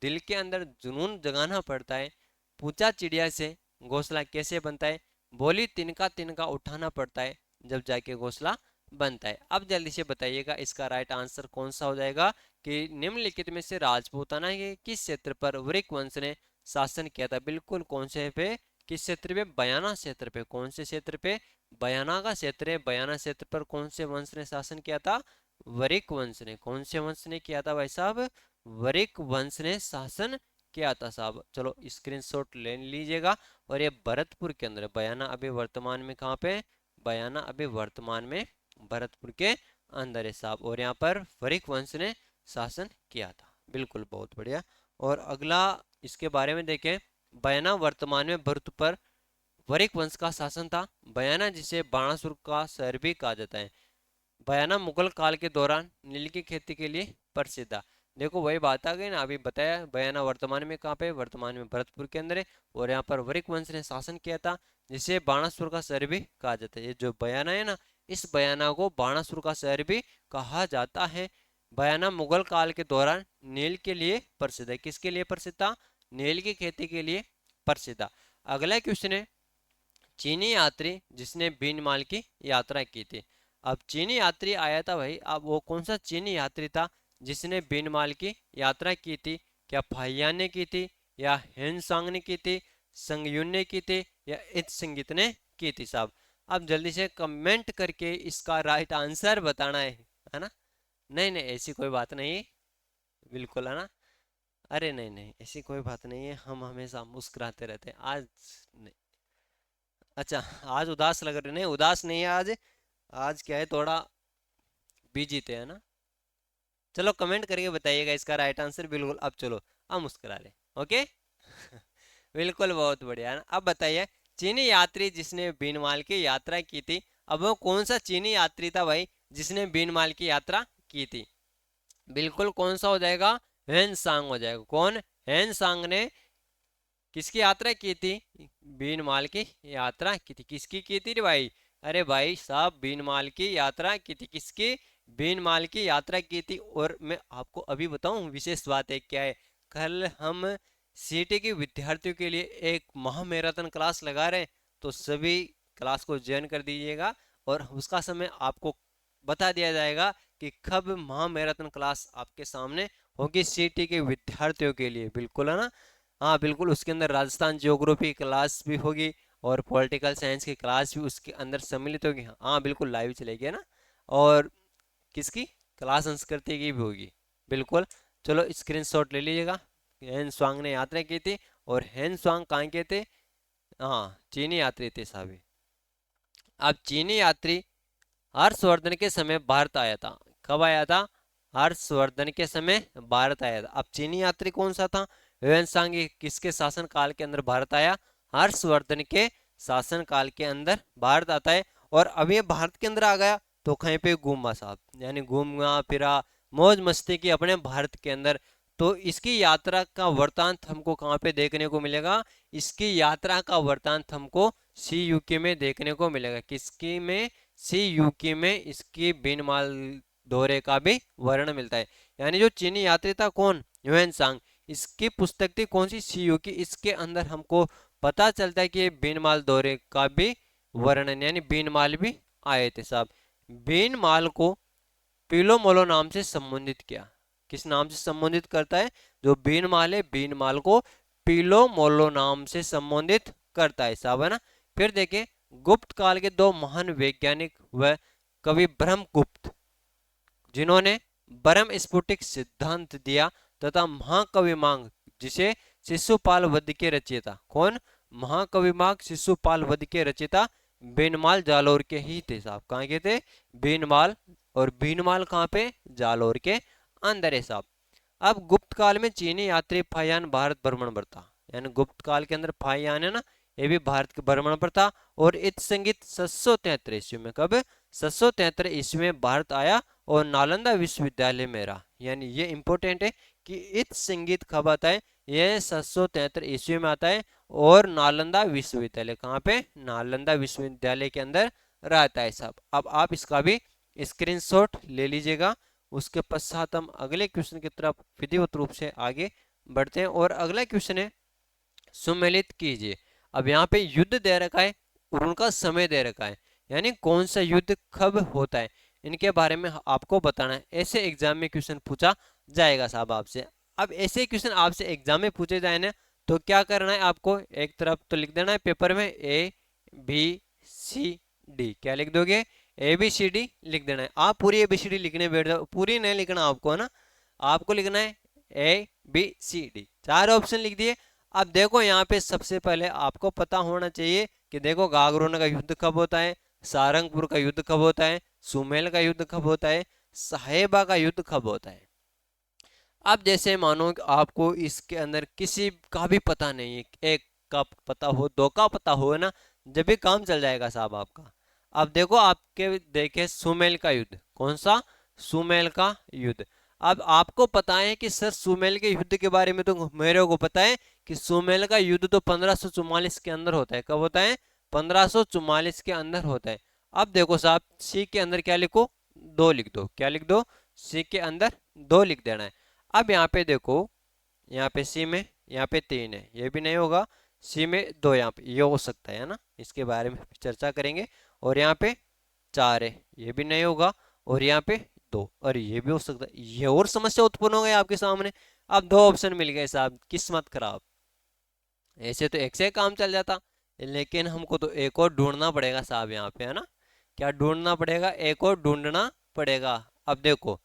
दिल के अंदर जुनून जगाना पड़ता है। पूछा चिड़िया से घोंसला कैसे बनता है? बोली तिनका तिनका उठाना पड़ता है, जब जाके घोंसला बनता है। अब जल्दी से बताइएगा इसका राइट आंसर कौन सा हो जाएगा कि निम्नलिखित में से राजपूताना के किस क्षेत्र पर वरिक वंश ने शासन किया था? बिल्कुल, कौन से पे? किस क्षेत्र पे? बयाना क्षेत्र पे। कौन से क्षेत्र पे? बयाना का क्षेत्र है। बयाना क्षेत्र पर कौन से वंश ने शासन किया था? वरिक वंश ने। कौन से वंश ने किया था भाई साहब? वरिक वंश ने शासन किया था साहब। चलो स्क्रीनशॉट ले लीजिएगा। और ये भरतपुर के अंदर है। बयाना अभी वर्तमान में कहाँ पे? बयाना अभी वर्तमान में भरतपुर के अंदर है साहब। और यहाँ पर वरिक वंश ने शासन किया था। बिल्कुल, बहुत बढ़िया। और अगला इसके बारे में देखें, बयाना वर्तमान में भरतपुर पर वरिक वंश का शासन था। बयाना जिसे बाणासुर का शहर भी कहा जाता है। बयाना मुगल काल के दौरान नील की खेती के लिए प्रसिद्ध था। देखो वही बात आ गई ना, अभी बताया। बयाना वर्तमान में कहाँ पे? वर्तमान में भरतपुर के अंदर है। और यहाँ पर वरिक वंश ने शासन किया था, जिसे बाणासुर का शहर भी कहा जाता है। ये जो बयाना है ना, इस बयाना को बाणासुर का शहर भी कहा जाता है। बयाना मुगल काल के दौरान नील के लिए प्रसिद्ध है। किसके लिए प्रसिद्ध था? नील की खेती के लिए प्रसिद्ध था। अगला क्वेश्चन है, चीनी यात्री जिसने बीनमाल की यात्रा की थी। अब चीनी यात्री आया था भाई, अब वो कौन सा चीनी यात्री था जिसने बीनमाल की यात्रा की थी? क्या फाहियान ने की थी, या हेनसांग ने की थी, संगयुन ने की थी, या इत संगीत ने की थी साहब? अब जल्दी से कमेंट करके इसका राइट आंसर बताना है ना। नहीं नहीं, ऐसी कोई बात नहीं, बिल्कुल, है ना। अरे नहीं नहीं, ऐसी कोई बात नहीं है, हम हमेशा मुस्कुराते रहते हैं। आज नहीं। अच्छा, आज उदास लग रहे? नहीं, उदास नहीं है आज। आज क्या है, थोड़ा बिजी थे, है ना। चलो कमेंट करके बताइएगा इसका राइट आंसर। बिल्कुल, अब चलो अब मुस्कुरा ले। ओके। बिल्कुल, बहुत बढ़िया, है ना। अब बताइए, चीनी यात्री जिसने बीनमाल की यात्रा की थी, अब वो कौन सा चीनी यात्री था भाई जिसने बीनमाल की यात्रा की थी? बिल्कुल, कौन सा हो जाएगा? हेन सांग हो जाएगा। कौन? हेन सांग ने किसकी यात्रा की थी? बीनमाल की यात्रा की थी। किसकी की थी रे भाई? अरे भाई साहब, बीनमाल की यात्रा की थी। किसकी? बीनमाल की यात्रा की थी। और मैं आपको अभी बताऊं विशेष बात है क्या है, कल हम सीटी के विद्यार्थियों के लिए एक महामैराथन क्लास लगा रहे हैं। तो सभी क्लास को ज्वाइन कर दीजिएगा, और उसका समय आपको बता दिया जाएगा कि कब महामैराथन क्लास आपके सामने होगी सीटी के विद्यार्थियों के लिए। बिल्कुल, है ना। हाँ बिल्कुल, उसके अंदर राजस्थान ज्योग्राफी क्लास भी होगी, और पॉलिटिकल साइंस की क्लास भी उसके अंदर सम्मिलित होगी। हाँ बिल्कुल, लाइव चलेगी, है ना। और किसकी क्लास? संस्कृति की भी होगी। बिल्कुल। चलो स्क्रीनशॉट ले लीजिएगा। हेन स्वांग ने यात्रा की थी। और हेन स्वांग कहाँ के थे? हाँ, चीनी यात्री थे साहब। अब चीनी यात्री हर्षवर्धन के समय भारत आया था। कब आया था? हर्षवर्धन के समय भारत आया था। अब चीनी यात्री कौन सा था? ह्वेन सांग किसके शासन काल के अंदर भारत आया? हर्षवर्धन के शासन काल के अंदर भारत आता है। और अब ये भारत के अंदर आ गया तो कहीं पे घूमा साहब, यानी घूमा फिरा, मौज मस्ती की अपने भारत के अंदर। तो इसकी यात्रा का वृतांत हमको कहाँ पे देखने को मिलेगा? इसकी यात्रा का वृतांत हमको सी यूके में देखने को मिलेगा। किसकी में? सी यूके में इसकी बीनमाल दौरे का भी वर्णन मिलता है। यानी जो चीनी यात्री था कौन? ह्यूएन सांग। इसकी पुस्तक थी कौन सी? सी यूके। इसके अंदर हमको पता चलता है कि बीनमाल दौरे का भी वर्णन, यानी बीनमाल भी आए थे साहब। बीनमाल को पीलोमोलो नाम से संबोधित किया। किस नाम से संबोधित करता है? जो बीनमाल है, बीनमाल को पीलोमोलो नाम से संबोधित करता है साहब, है ना। फिर देखिए, गुप्त काल के दो महान वैज्ञानिक व कवि ब्रह्मगुप्त, जिन्होंने ब्रह्म स्फुटिक सिद्धांत दिया, तथा महाकवि मांग, जिसे शिशुपाल वध के रचयिता कौन? महाकवि मांग शिशुपाल वध के रचयिता बीनमाल जालोर के ही थे साहब। कहाँ के थे? बीनमाल। और बीनमाल कहाँ पे? जालोर के अंदर है साहब। अब गुप्त काल में चीनी यात्री फाहियान भारत भ्रमण पर था, यानी गुप्त काल के अंदर फाहियान है ना, ये भी भारत के भ्रमण पर था। और इत संगीत 773 ईस्वी में, कब? 773 ईस्वी में भारत आया और नालंदा विश्वविद्यालय में रहा। यानी ये इंपॉर्टेंट है कि इत संगीत कब आता है? ये 773 ईस्वी में आता है। और नालंदा विश्वविद्यालय कहाँ पे? नालंदा विश्वविद्यालय के अंदर रहता है साहब। अब आप इसका भी स्क्रीनशॉट ले लीजिएगा। उसके पश्चात हम अगले क्वेश्चन की तरफ विधिवत रूप से आगे बढ़ते हैं। और अगला क्वेश्चन है, सुमेलित कीजिए। अब यहाँ पे युद्ध दे रखा है और उनका समय दे रखा है, यानी कौन सा युद्ध कब होता है, इनके बारे में आपको बताना है। ऐसे एग्जाम में क्वेश्चन पूछा जाएगा साहब आपसे। अब ऐसे क्वेश्चन आपसे एग्जाम में पूछे जाए ना, तो क्या करना है आपको? एक तरफ तो लिख देना है पेपर में ए बी सी डी। क्या लिख दोगे? ए बी सी डी लिख देना है। आप पूरी ए बी सी डी लिखने बैठ जाओ, पूरी नहीं लिखना आपको, है ना। आपको लिखना है A B C D, 4 option लिख दिए। अब देखो यहाँ पे सबसे पहले आपको पता होना चाहिए कि देखो, गागरोन का युद्ध कब होता है, सारंगपुर का युद्ध कब होता है, सुमेल का युद्ध कब होता है, साहेबा का युद्ध कब होता है। अब जैसे मानो कि आपको इसके अंदर किसी का भी पता नहीं है, एक का पता हो, दो का पता हो ना, जब भी काम चल जाएगा साहब आपका। अब देखो, आपके देखे सुमेल का युद्ध, कौन सा? सुमेल का युद्ध। अब आपको पता है कि सर सुमेल के युद्ध के बारे में तो मेरे को पता है कि सुमेल का युद्ध तो 1544 के अंदर होता है। कब होता है? 1544 के अंदर होता है। अब देखो साहब, सी के अंदर क्या लिखो? 2 लिख दो। क्या लिख दो? सी के अंदर 2 लिख देना है। अब यहाँ पे देखो, यहाँ पे सी में, यहाँ पे 3 है, ये भी नहीं होगा। सी में 2, यहाँ पे ये हो सकता है ना, इसके बारे में चर्चा करेंगे। और यहाँ पे 4 है, ये भी नहीं होगा। और यहाँ पे 2, और ये भी हो सकता है। ये और समस्या उत्पन्न हो गई आपके सामने। अब 2 ऑप्शन मिल गए साहब, किस्मत खराब। ऐसे तो एक से काम चल जाता, लेकिन हमको तो एक और ढूंढना पड़ेगा साहब यहाँ पे, है ना। क्या ढूंढना पड़ेगा? एक और ढूंढना पड़ेगा। अब देखो,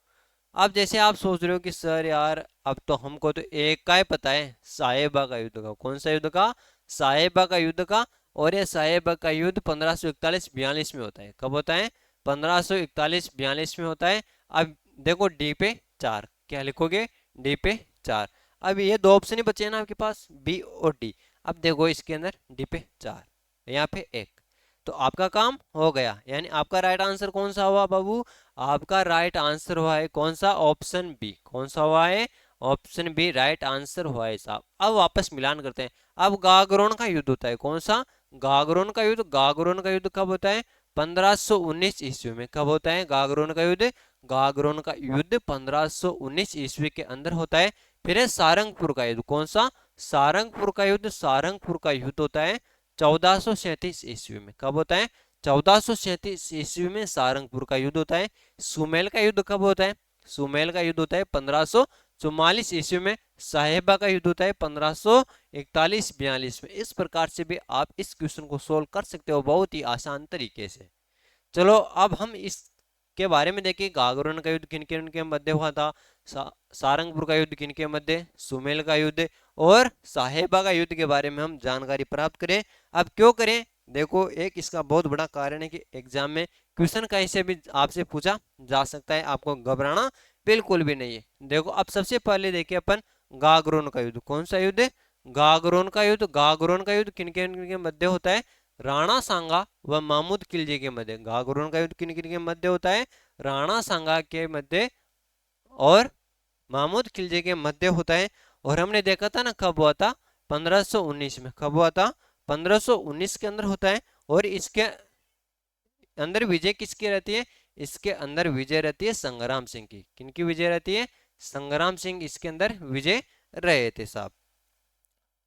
अब जैसे आप सोच रहे हो कि सर यार, अब तो हमको तो एक का ही पता है, साहेबा का युद्ध का। कौन सा युद्ध का? साहेबा का युद्ध का। और ये साहेबा का युद्ध 1541-42 में होता है। कब होता है? 1541-42 में होता है। अब देखो, डी पे 4, क्या लिखोगे? डी पे 4। अब ये 2 ऑप्शन ही बचे हैं ना आपके पास, बी और डी। अब देखो इसके अंदर डी पे 4, यहाँ पे 1, तो आपका काम हो गया। यानी आपका राइट आंसर कौन सा हुआ बाबू? आपका राइट आंसर हुआ है कौन सा? Option B. कौन सा हुआ है? ऑप्शन बी राइट आंसर हुआ है साहब। अब वापस मिलान करते हैं। अब गागरोन का युद्ध होता है, कौन सा? गागरोन का युद्ध। गागरोन का युद्ध कब होता है? 1519 ईस्वी में। कब होता है गागरोन का युद्ध? गागरोन का युद्ध 1519 ईस्वी के अंदर होता है। फिर है सारंगपुर का युद्ध। कौन सा? सारंगपुर का युद्ध। सारंगपुर का युद्ध होता है 1437 ईस्वी में। कब होता है? 1437 ईस्वी में सारंगपुर का युद्ध होता है। सुमेल का युद्ध कब होता है? सुमेल का युद्ध होता है 1544 ईस्वी में। साहेबा का युद्ध होता है 1541-42 में। इस प्रकार से भी आप इस क्वेश्चन को सोल्व कर सकते हो बहुत ही आसान तरीके से। चलो अब हम इसके बारे में देखें, गागरोन का युद्ध किन किन के मध्य हुआ था, सारंगपुर का युद्ध किन के मध्य, सुमेल का युद्ध और साहेबा का युद्ध के बारे में हम जानकारी प्राप्त करें। अब क्यों करें? देखो, एक इसका बहुत बड़ा कारण है कि एग्जाम में क्वेश्चन कहीं से भी आपसे पूछा जा सकता है, आपको घबराना बिल्कुल भी नहीं है। देखो, अब सबसे पहले देखिए अपन गागरोन का युद्ध। कौन सा युद्ध? गागरोन का युद्ध। गागरोन का युद्ध किन के मध्य होता है? राणा सांगा व महमूद खिलजी के मध्य। गागरोन का युद्ध किन किन के मध्य होता है? राणा सांगा के मध्य और महमूद खिलजी के मध्य होता है। और हमने देखा था ना कब हुआ था? 1519 में। कब हुआ था? 1519 के अंदर होता है। और इसके अंदर विजय किसकी रहती है? इसके अंदर विजय रहती है संग्राम सिंह की। किनकी विजय रहती है? संग्राम सिंह इसके अंदर विजय रहे थे साहब।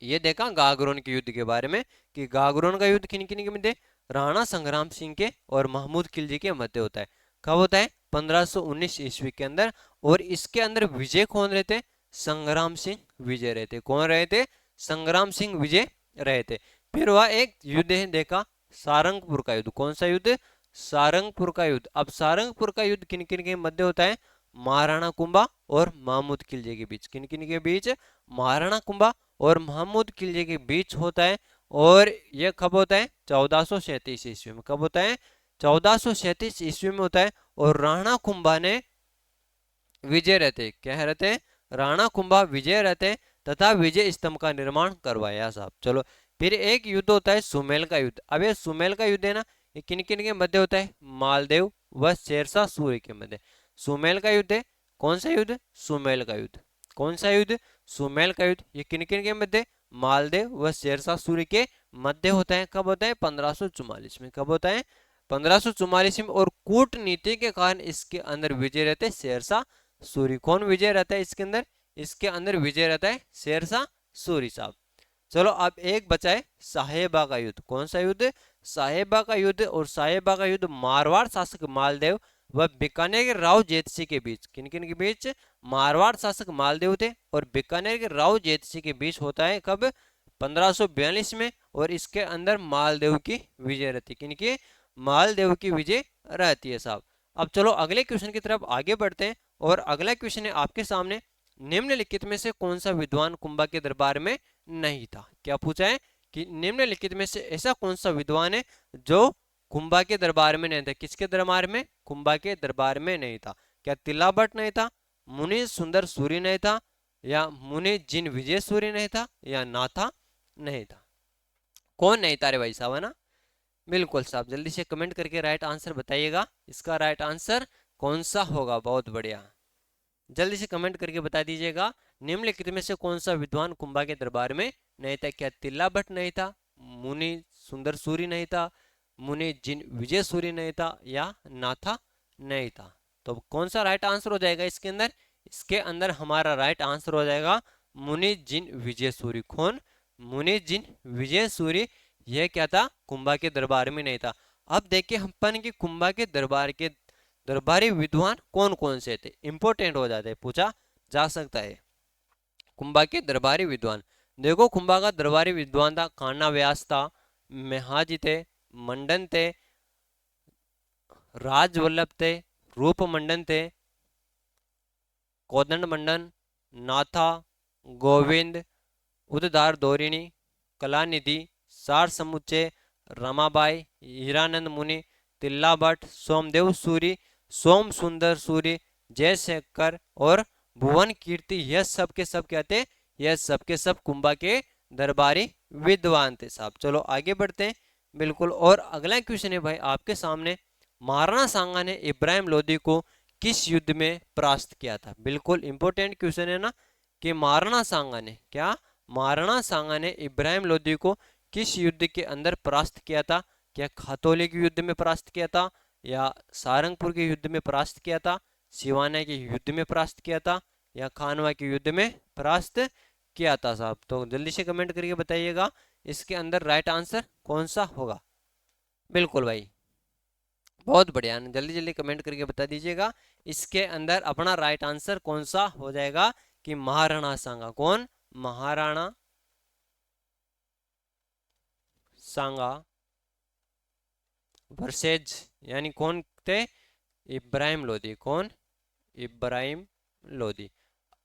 ये देखा गागरोन के युद्ध के बारे में कि गागरोन का युद्ध किन किन के मध्य? राणा संग्राम सिंह के और महमूद खिलजी के मध्य होता है। कब होता है? 1519 ईस्वी के अंदर। और इसके अंदर विजय कौन रहते? संग्राम सिंह विजय रहते। कौन रहे थे? संग्राम सिंह विजय रहे थे। फिर वह एक युद्ध है देखा, सारंगपुर का युद्ध। कौन सा युद्ध? सारंगपुर का युद्ध। अब सारंगपुर का युद्ध किन किन के मध्य होता है? महाराणा कुंभा और महमूद खिलजी के बीच। किन किन के बीच? महाराणा कुंभा और महमूद खिलजी के बीच होता है। और यह कब होता है? 1437 ईस्वी में। कब होता है? 1437 ईस्वी में होता है। और राणा कुंभा ने विजय रहते, क्या रहते? राणा कुंभा विजय रहते तथा विजय स्तंभ का निर्माण करवाया साहब। चलो, फिर एक युद्ध होता है सुमेल का युद्ध। अब ये सुमेल का युद्ध है ना, ये किन किन के मध्य होता है? मालदेव व शेरशाह सूरी के मध्य। सुमेल का युद्ध है। कौन सा युद्ध? सुमेल का युद्ध। कौन सा युद्ध? सुमेल का युद्ध। ये किन किन के मध्य? मालदेव व शेरशाह सूरी के मध्य होता है। कब होता है? 1544 में। कब होता है? 1544 में। और कूटनीति के कारण इसके अंदर विजय रहते शेरशाह सूरी। कौन विजय रहता है इसके अंदर? इसके अंदर विजय रहता है शेरशाह सूरी साहब। चलो, अब एक बचा है साहेबा का युद्ध। कौन सा युद्ध? साहेबा का युद्ध। और साहेबा का युद्ध मारवाड़ शासक मालदेव व बीकानेर के राव जेतसी के बीच। किन किन के बीच? मारवाड़ शासक मालदेव थे और बीकानेर के राव जेतसी के बीच होता है। कब? 1542 में। और इसके अंदर मालदेव की विजय रहती। किनकी? मालदेव की विजय रहती है साहब। अब चलो अगले क्वेश्चन की तरफ आगे बढ़ते हैं। और अगला क्वेश्चन है आपके सामने, निम्नलिखित में से कौन सा विद्वान कुंभा के दरबार में नहीं था? क्या पूछा है कि निम्नलिखित में से ऐसा कौन सा विद्वान है जो कुंभा के दरबार में नहीं था? किसके दरबार में? कुंभा के दरबार में नहीं था। क्या तिला भट्ट नहीं था? मुनि सुंदर सूरी नहीं था? या मुनि जिन विजय सूरी नहीं था? या नाथा नहीं था? कौन नहीं था रे भाई साहब, है ना? बिल्कुल साहब, जल्दी से कमेंट करके राइट आंसर बताइएगा। इसका राइट आंसर कौन सा होगा? बहुत बढ़िया, जल्दी से कमेंट करके बता दीजिएगा। निम्नलिखित में से कौन सा विद्वान कुंभा के दरबार में नहीं था? क्या तिल्ला भट्ट नहीं था? मुनि सुंदर सूरी नहीं था? मुनि जिन विजय सूरी नहीं था? या नाथा नहीं था? तो कौन सा राइट आंसर हो जाएगा इसके अंदर? इसके अंदर हमारा राइट आंसर हो जाएगा मुनि जिन विजय सूरी। कौन? मुनि जिन विजय सूरी। यह क्या था? कुंभा के दरबार में नहीं था। अब देखिए अपन की कुंभा के दरबारी विद्वान कौन कौन से थे, इंपॉर्टेंट हो जाते, पूछा जा सकता है। कुंभा के दरबारी विद्वान, देखो कुंभा का दरबारी विद्वान था कान्हा व्यास था, मेहाजी थे, मंडन थे, राजवल्लभ थे, रूपमंडन थे, कोदंड मंडन, नाथा, गोविंद, उददार दोरिणी, कलानिधि, सार समुच्चय, रमाबाई, हीरानंद मुनि, तिल्ला भट्ट, सोमदेव सूरी, सोम सुंदर सूरी, जयशेखर और भुवन कीर्ति, यह सब के सब क्या थे? यह सब के सब कुंभा के दरबारी विद्वान थे साहब। चलो आगे बढ़ते हैं। बिल्कुल, और अगला क्वेश्चन है भाई आपके सामने, महाराणा सांगा ने इब्राहिम लोदी को किस युद्ध में परास्त किया था? बिल्कुल इंपॉर्टेंट क्वेश्चन है ना, कि महाराणा सांगा ने क्या? महाराणा सांगा ने इब्राहिम लोदी को किस युद्ध के अंदर परास्त किया था? क्या खातौली के युद्ध में परास्त किया था? या सारंगपुर के युद्ध में परास्त किया था? सिवाना के युद्ध में परास्त किया था? या खानवा के युद्ध में परास्त किया था साहब? तो जल्दी से कमेंट करके बताइएगा इसके अंदर राइट आंसर कौन सा होगा। बिल्कुल भाई, बहुत बढ़िया, जल्दी जल्दी कमेंट करके बता दीजिएगा इसके अंदर अपना राइट आंसर कौन सा हो जाएगा। कि महाराणा सांगा। कौन? महाराणा सांगा वर्सेज, यानी कौन थे? इब्राहिम लोदी। कौन? इब्राहिम लोदी।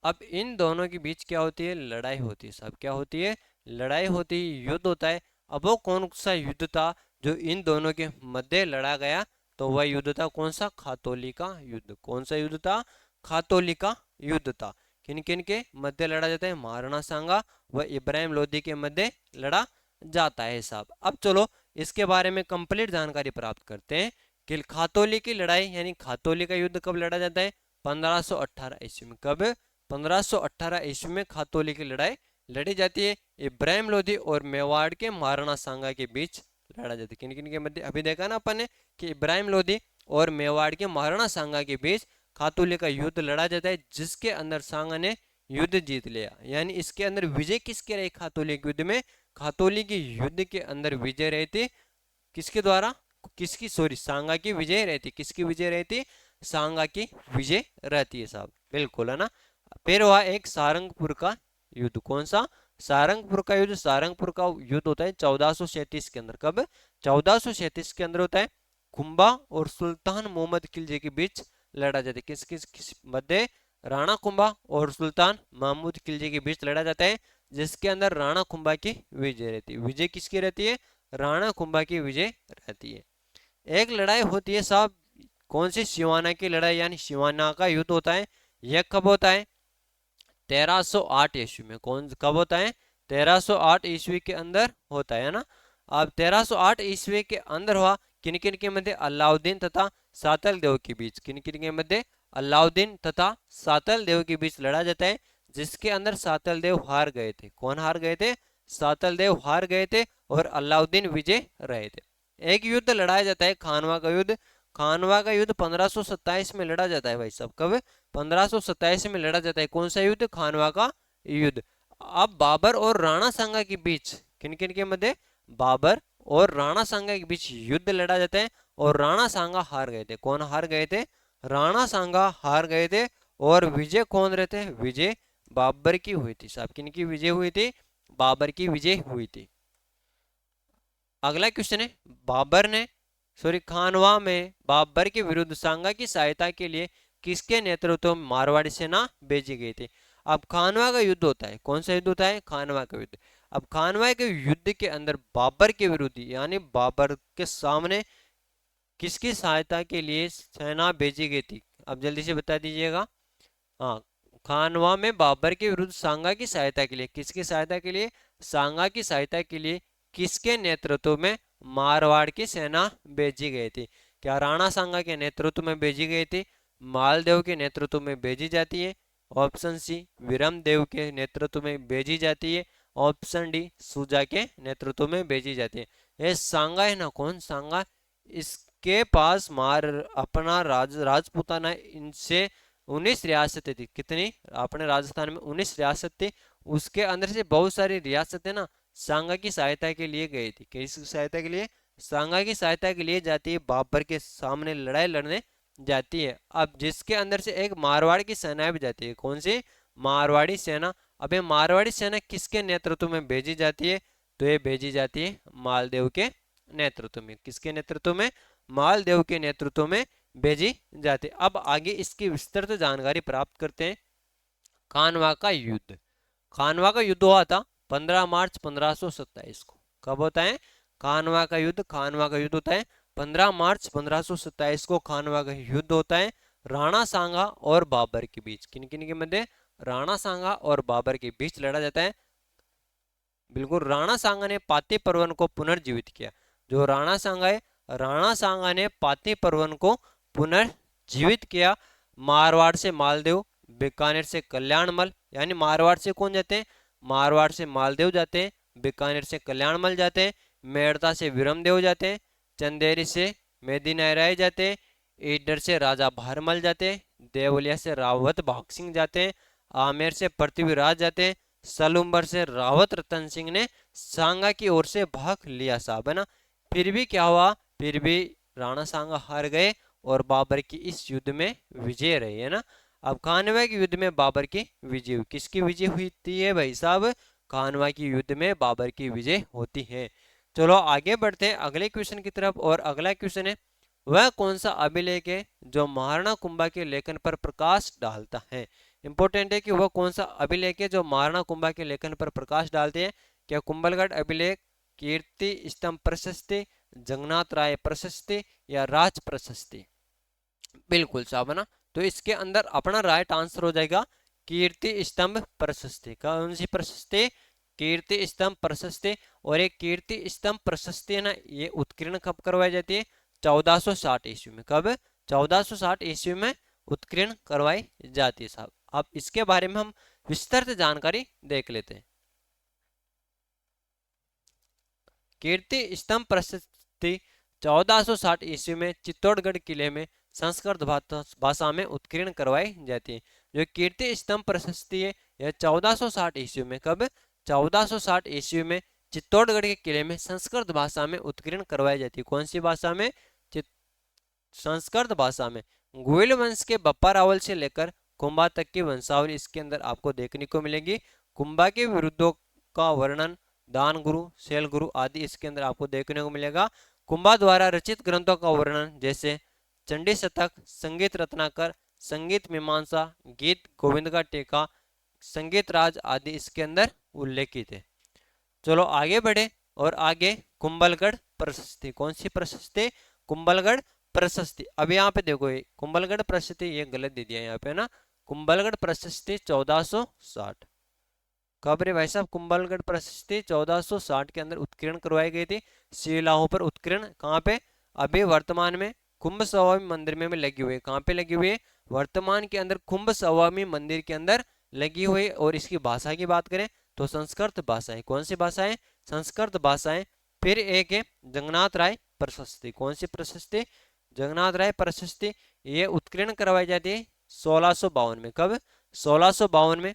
अब इन दोनों के बीच क्या होती है? लड़ाई होती है साहब। क्या होती है? लड़ाई होती है, युद्ध होता है। अब वो कौन सा युद्ध था जो इन दोनों के मध्य लड़ा गया? तो वह युद्ध था कौन सा? खातौली का युद्ध। कौन सा युद्ध था? खातौली का युद्ध था। किन किन के मध्य लड़ा जाता है? महाराणा सांगा व इब्राहिम लोदी के मध्य लड़ा जाता है साहब। अब चलो इसके बारे में कंप्लीट जानकारी प्राप्त करते हैं कि खातौली की लड़ाई यानी खातौली का युद्ध कब लड़ा जाता है? 1518 ईस्वी में। कब? 1518 ईस्वी में खातौली की लड़ाई लड़ी जाती है। इब्राहिम लोधी और मेवाड़ के महाराणा सांगा के बीच लड़ा जाता है। किन किन के मध्य? अभी देखा ना अपन ने कि इब्राहिम लोधी और मेवाड़ के महाराणा सांगा के बीच खातौली का युद्ध लड़ा जाता है, जिसके अंदर सांगा ने युद्ध जीत लिया। यानी इसके अंदर विजय किसके रही? खातौली के युद्ध में खातौली के युद्ध के अंदर विजय रहती किसके द्वारा? किसकी? सॉरी, सांगा की विजय रहती। किसकी विजय रहती? सांगा की विजय रहती है साहब, बिल्कुल है ना। फिर हुआ एक सारंगपुर का युद्ध। कौन सा? सारंगपुर का युद्ध। सारंगपुर का युद्ध होता है 1437 के अंदर। कब? 1437 के अंदर होता है। कुंभा और सुल्तान मोहम्मद खिलजी के बीच लड़ा जाता है। किस किस किस मध्य? राणा कुंभा और सुल्तान महमूद खिलजी के बीच लड़ा जाता है, जिसके अंदर राणा कुंभा की विजय रहती है। विजय किसकी रहती है? राणा कुंभा की विजय रहती है। एक लड़ाई होती है साहब, कौन सी? सिवाना की लड़ाई, यानी सिवाना का युद्ध होता है। यह कब होता है? 1308 ईस्वी में। कौन कब होता है? 1308 ईस्वी के अंदर होता है ना। अब 1308 ईस्वी के अंदर हुआ। किन किन के मध्य? अलाउद्दीन तथा सातल देव के बीच। किन किन के मध्य? अलाउद्दीन तथा सातल देव के बीच लड़ा जाता है, जिसके अंदर सातल देव हार गए थे। कौन हार गए थे? सातल देव हार गए थे और अलाउद्दीन विजय रहे थे। एक युद्ध लड़ाया जाता है, खानवा का युद्ध। खानवा का युद्ध 1527 में लड़ा जाता है भाई साहब। कब? 1527 में लड़ा जाता है। कौन सा युद्ध? खानवा का युद्ध। अब बाबर और राणा सांगा के बीच, किन किन के मध्य? बाबर और राणा सांगा के बीच युद्ध लड़ा जाता है और राणा सांगा हार गए थे। कौन हार गए थे? राणा सांगा हार गए थे। और विजय कौन रहते? विजय बाबर की हुई थी साहब। किन की विजय हुई थी? बाबर की विजय हुई थी। अगला क्वेश्चन है, बाबर ने सॉरी खानवा में बाबर के विरुद्ध सांगा की सहायता के लिए किसके नेतृत्व में मारवाड़ी सेना भेजी गई थी? अब खानवा का युद्ध होता है। कौन सा युद्ध होता है? खानवा का युद्ध। अब खानवा के युद्ध के अंदर बाबर के विरुद्ध यानी बाबर के सामने किसकी सहायता के लिए सेना भेजी गई थी? अब जल्दी से बता दीजिएगा। हाँ, खानवा में बाबर के विरुद्ध सांगा की सहायता के लिए, किसकी सहायता के लिए? सांगा की सहायता के लिए किसके नेतृत्व में मारवाड़ की सेना भेजी गई थी? क्या राणा सांगा के नेतृत्व में भेजी गई थी? मालदेव के नेतृत्व में भेजी जाती है। ऑप्शन सी विरम देव के नेतृत्व में भेजी जाती है। ऑप्शन डी सुजा के नेतृत्व में भेजी जाती है। ये सांगा है ना, कौन सांगा? इसके पास मार अपना राजपूताना इनसे 19 रियासतें थी। कितनी? अपने राजस्थान में 19 रियासत थी। उसके अंदर से बहुत सारी रियासतें ना सांगा की सहायता के लिए गई थी। किसकी सहायता के लिए? सांगा की सहायता के लिए जाती है, बाबर के सामने लड़ाई लड़ने जाती है। अब जिसके अंदर से एक मारवाड़ की सेना भी जाती है। कौन सी? मारवाड़ी सेना। अब ये मारवाड़ी सेना किसके नेतृत्व में भेजी जाती है? तो ये भेजी जाती है मालदेव के नेतृत्व में। किसके नेतृत्व में? मालदेव के नेतृत्व में भेजी जाती है। अब आगे इसकी विस्तृत जानकारी प्राप्त करते हैं। खानवा का युद्ध। खानवा का युद्ध हुआ था 15 मार्च 1527 को। कब होता है? खानवा का युद्ध। खानवा का युद्ध होता है 15 मार्च 1527 को। खानवा का युद्ध होता है राणा सांगा और बाबर के बीच। किन किन के मध्य? राणा सांगा और बाबर के बीच लड़ा जाता है। बिल्कुल, राणा सांगा ने पाती पर्वन को पुनर्जीवित किया। जो राणा सांगा है, राणा सांगा ने पाती पर्वन को पुनर्जीवित किया। मारवाड़ से मालदेव, बीकानेर से कल्याणमल, यानी मारवाड़ से कौन जाते हैं? मारवाड़ से मालदेव जाते हैं, बीकानेर से कल्याणमल जाते हैं, मेड़ता से विरमदेव जाते हैं, चंदेरी से मेदिनी राय जाते हैं, ईडर से राजा भारमल जाते हैं, देवलिया से रावत भाग सिंह जाते हैं, आमेर से पृथ्वीराज जाते हैं, सलूम्बर से रावत रतन सिंह ने सांगा की ओर से भाग लिया साहब, है ना। फिर भी क्या हुआ? फिर भी राणा सांगा हार गए और बाबर की इस युद्ध में विजय रही, है ना। अब खानवा के युद्ध में बाबर की विजय हुई। किसकी विजय हुई थी है भाई साहब? खानवा की युद्ध में बाबर की विजय होती है। चलो आगे बढ़ते हैं अगले क्वेश्चन की तरफ। और अगला क्वेश्चन है, वह कौन सा अभिलेख है जो महाराणा कुंभा के लेखन पर प्रकाश डालता है? इंपॉर्टेंट है कि वह कौन सा अभिलेख है जो महाराणा कुंभा के लेखन पर प्रकाश डालते हैं। क्या कुंभलगढ़ अभिलेख, कीर्ति स्तंभ प्रशस्ति, जगन्नाथ राय प्रशस्ति या राज प्रशस्ति? बिल्कुल साहब, है ना। तो इसके अंदर अपना राइट आंसर हो जाएगा कीर्ति स्तंभ प्रशस्ति। कौन सी प्रशस्ति? कीर्ति स्तंभ प्रशस्ति। और एक कीर्ति स्तंभ प्रशस्ति है ना, ये उत्कीर्ण कब करवाई जाती है? 1460 ईस्वी में। कब? 1460 ईस्वी में उत्कीर्ण करवाई जाती है साहब। अब इसके बारे में हम विस्तृत जानकारी देख लेते हैं। कीर्ति स्तंभ प्रशस्ति 1460 ईस्वी में चित्तौड़गढ़ किले में संस्कृत भाषा में उत्कीर्ण करवाई जाती है। जो कीर्ति स्तंभ प्रशस्ति है यह 1460 ईस्वी में, कब? 1460 ईस्वी में चित्तौड़गढ़ के किले में संस्कृत भाषा में उत्कीर्ण करवाई जाती है। कौन सी भाषा में? संस्कृत भाषा में। गोयल वंश के बप्पा रावल से लेकर कुंभा तक की वंशावली इसके अंदर आपको देखने को मिलेगी। कुंभा के विरुद्धों का वर्णन, दान गुरु, शैल गुरु आदि इसके अंदर आपको देखने को मिलेगा। कुंभा द्वारा रचित ग्रंथों का वर्णन जैसे चंडी शतक, संगीत रत्नाकर, संगीत मीमांसा, गीत गोविंद का टीका, संगीत राज आदि इसके अंदर उल्लेखित है। चलो आगे बढ़े और आगे कुंभलगढ़ प्रशस्ति। कौन सी प्रशस्ति? कुंभलगढ़ प्रशस्ति। अब यहाँ पे देखो ये कुंभलगढ़ प्रशस्ति ये गलत दे दिया यहाँ पे ना। कुंभलगढ़ प्रशस्ति 1460 कब रे भाई साहब? कुंभलगढ़ प्रशस्ति 1460 के अंदर उत्कीर्ण करवाई गई थी। शिलाओं पर उत्कीर्ण कहाँ पे? अभी वर्तमान में कुंभ स्वामी मंदिर में लगी हुई है। कहाँ पे लगी हुई है? वर्तमान के अंदर कुंभ स्वामी मंदिर के अंदर लगी हुई। और इसकी भाषा की बात करें तो संस्कृत भाषा है। कौन सी भाषा है? संस्कृत भाषा है। फिर एक है जगन्नाथ राय प्रशस्ति। कौन सी प्रशस्ति? जगन्नाथ राय प्रशस्ति। ये उत्कीर्ण करवाई जाती है 1652 में। कब? 1652 में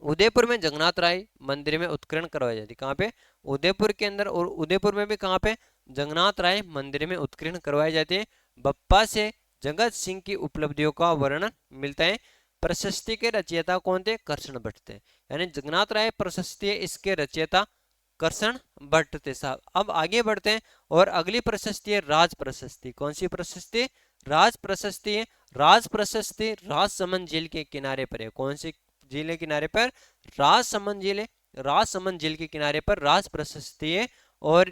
उदयपुर में जगन्नाथ राय मंदिर में उत्कीर्ण करवाई जाती है। कहाँ पे? उदयपुर के अंदर। और उदयपुर में भी कहाँ पे? जगन्नाथ राय मंदिर में उत्कीर्ण करवाई जाती है। बप्पा से जगत सिंह की उपलब्धियों का वर्णन मिलता है। प्रशस्ति के रचयिता कौन थे? कर्षण भट्ट थे। यानी जगन्नाथ राय प्रशस्ति इसके रचयिता कर्षण भट्ट थे साहब। अब आगे बढ़ते हैं और अगली प्रशस्ति है राज प्रशस्ति। कौन सी प्रशस्ति? राज प्रशस्ति है। राज प्रशस्ति राजसमंद झील के किनारे पर है। कौन सी झील के किनारे पर? राजसमंद झील है। राजसमंद झील के किनारे पर राज प्रशस्ति है। और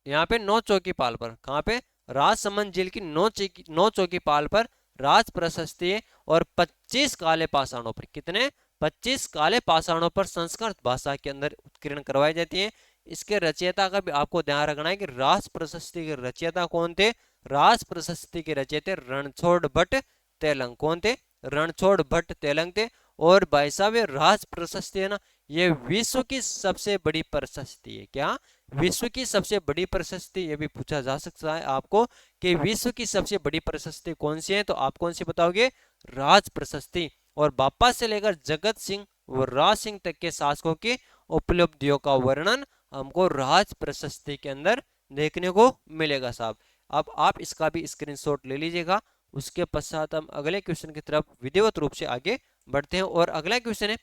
यहाँ पे नौ चौकी पाल पर। कहाँ पे? राजसमंद झील की नौ चौकी पाल पर राज प्रशस्ति है। और 25 काले पाषाणों पर। कितने? 25 काले पाषाणों पर संस्कृत भाषा के अंदर उत्कीर्ण करवाई जाती है। इसके रचयिता का भी आपको ध्यान रखना है कि राज प्रशस्ति के रचयिता कौन थे? राज प्रशस्ति के रचयिता रणछोड़ भट्ट तेलंग। कौन थे? रणछोड़ भट्ट तेलंग थे। और भाई साहब ये राज प्रशस्ति है ना, ये विश्व की सबसे बड़ी प्रशस्ति है। क्या? विश्व की सबसे बड़ी प्रशस्ति। ये भी पूछा जा सकता है आपको कि विश्व की सबसे बड़ी प्रशस्ति कौन सी है, तो आप कौन सी बताओगे? राज प्रशस्ति। और बापा से लेकर जगत सिंह व राज सिंह तक के शासकों की उपलब्धियों का वर्णन हमको राज प्रशस्ति के अंदर देखने को मिलेगा साहब। अब आप इसका भी स्क्रीनशॉट ले लीजिएगा। उसके पश्चात हम अगले क्वेश्चन की तरफ विधिवत रूप से आगे बढ़ते हैं। और अगला क्वेश्चन है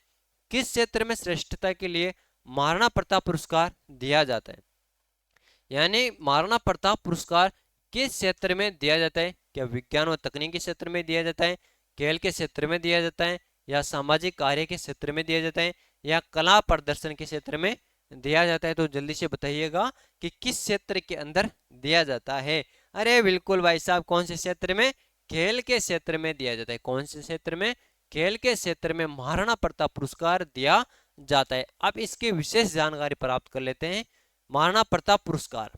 किस क्षेत्र में श्रेष्ठता के लिए महाराणा प्रताप पुरस्कार दिया जाता है? यानी महाराणा प्रताप पुरस्कार किस क्षेत्र में दिया जाता है? क्या विज्ञान व तकनीकी क्षेत्र में दिया जाता है, खेल के क्षेत्र में दिया जाता है, या सामाजिक कार्य के क्षेत्र में दिया जाता है, या कला प्रदर्शन के क्षेत्र में दिया जाता है? तो जल्दी से बताइएगा कि किस क्षेत्र के अंदर दिया जाता है। अरे बिल्कुल भाई साहब, कौन से क्षेत्र में? खेल के क्षेत्र में दिया जाता है। कौन से क्षेत्र में? खेल के क्षेत्र में महाराणा प्रताप पुरस्कार दिया जाता है। अब इसकी विशेष जानकारी प्राप्त कर लेते हैं। महाराणा प्रताप पुरस्कार,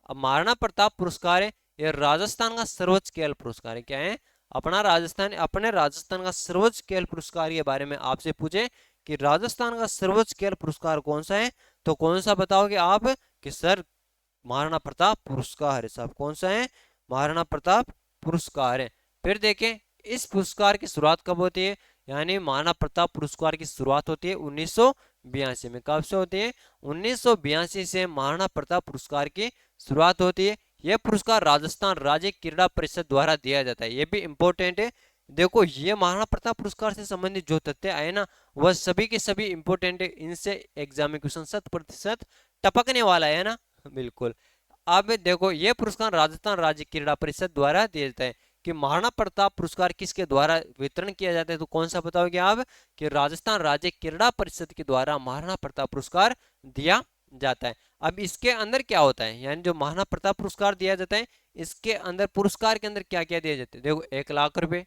अब महाराणा प्रताप पुरस्कार है ये राजस्थान का सर्वोच्च खेल पुरस्कार है। क्या है? अपने राजस्थान का सर्वोच्च खेल पुरस्कार के बारे में आपसे पूछे कि राजस्थान का सर्वोच्च खेल पुरस्कार कौन सा है, तो कौन सा बताओगे आप? कि सर महाराणा प्रताप पुरस्कार है साहब। कौन सा है? महाराणा प्रताप पुरस्कार है। फिर देखें इस पुरस्कार की शुरुआत कब होती है? यानी महाराणा प्रताप पुरस्कार की शुरुआत होती है 1982 में। कब से होती है? 1982 से महाराणा प्रताप पुरस्कार की शुरुआत होती है। यह पुरस्कार राजस्थान राज्य क्रीड़ा परिषद द्वारा दिया जाता है। यह भी इंपॉर्टेंट है। देखो ये महाराणा प्रताप पुरस्कार से संबंधित जो तथ्य आए ना वह सभी के सभी इंपॉर्टेंट है। इनसे एग्जाम में क्वेश्चन 100% टपकने वाला है ना। बिल्कुल। अब देखो ये पुरस्कार राजस्थान राज्य क्रीड़ा परिषद द्वारा दिया जाता है। कि महाराणा प्रताप पुरस्कार किसके द्वारा वितरण किया जाता है, तो कौन सा बताओगे आप? कि राजस्थान राज्य क्रीड़ा परिषद के द्वारा महाराणा प्रताप पुरस्कार दिया जाता है। अब इसके अंदर क्या होता है, यानी जो महाराणा प्रताप पुरस्कार दिया जाता है इसके अंदर पुरस्कार के अंदर क्या क्या दिया जाता है? देखो 1 लाख रुपए।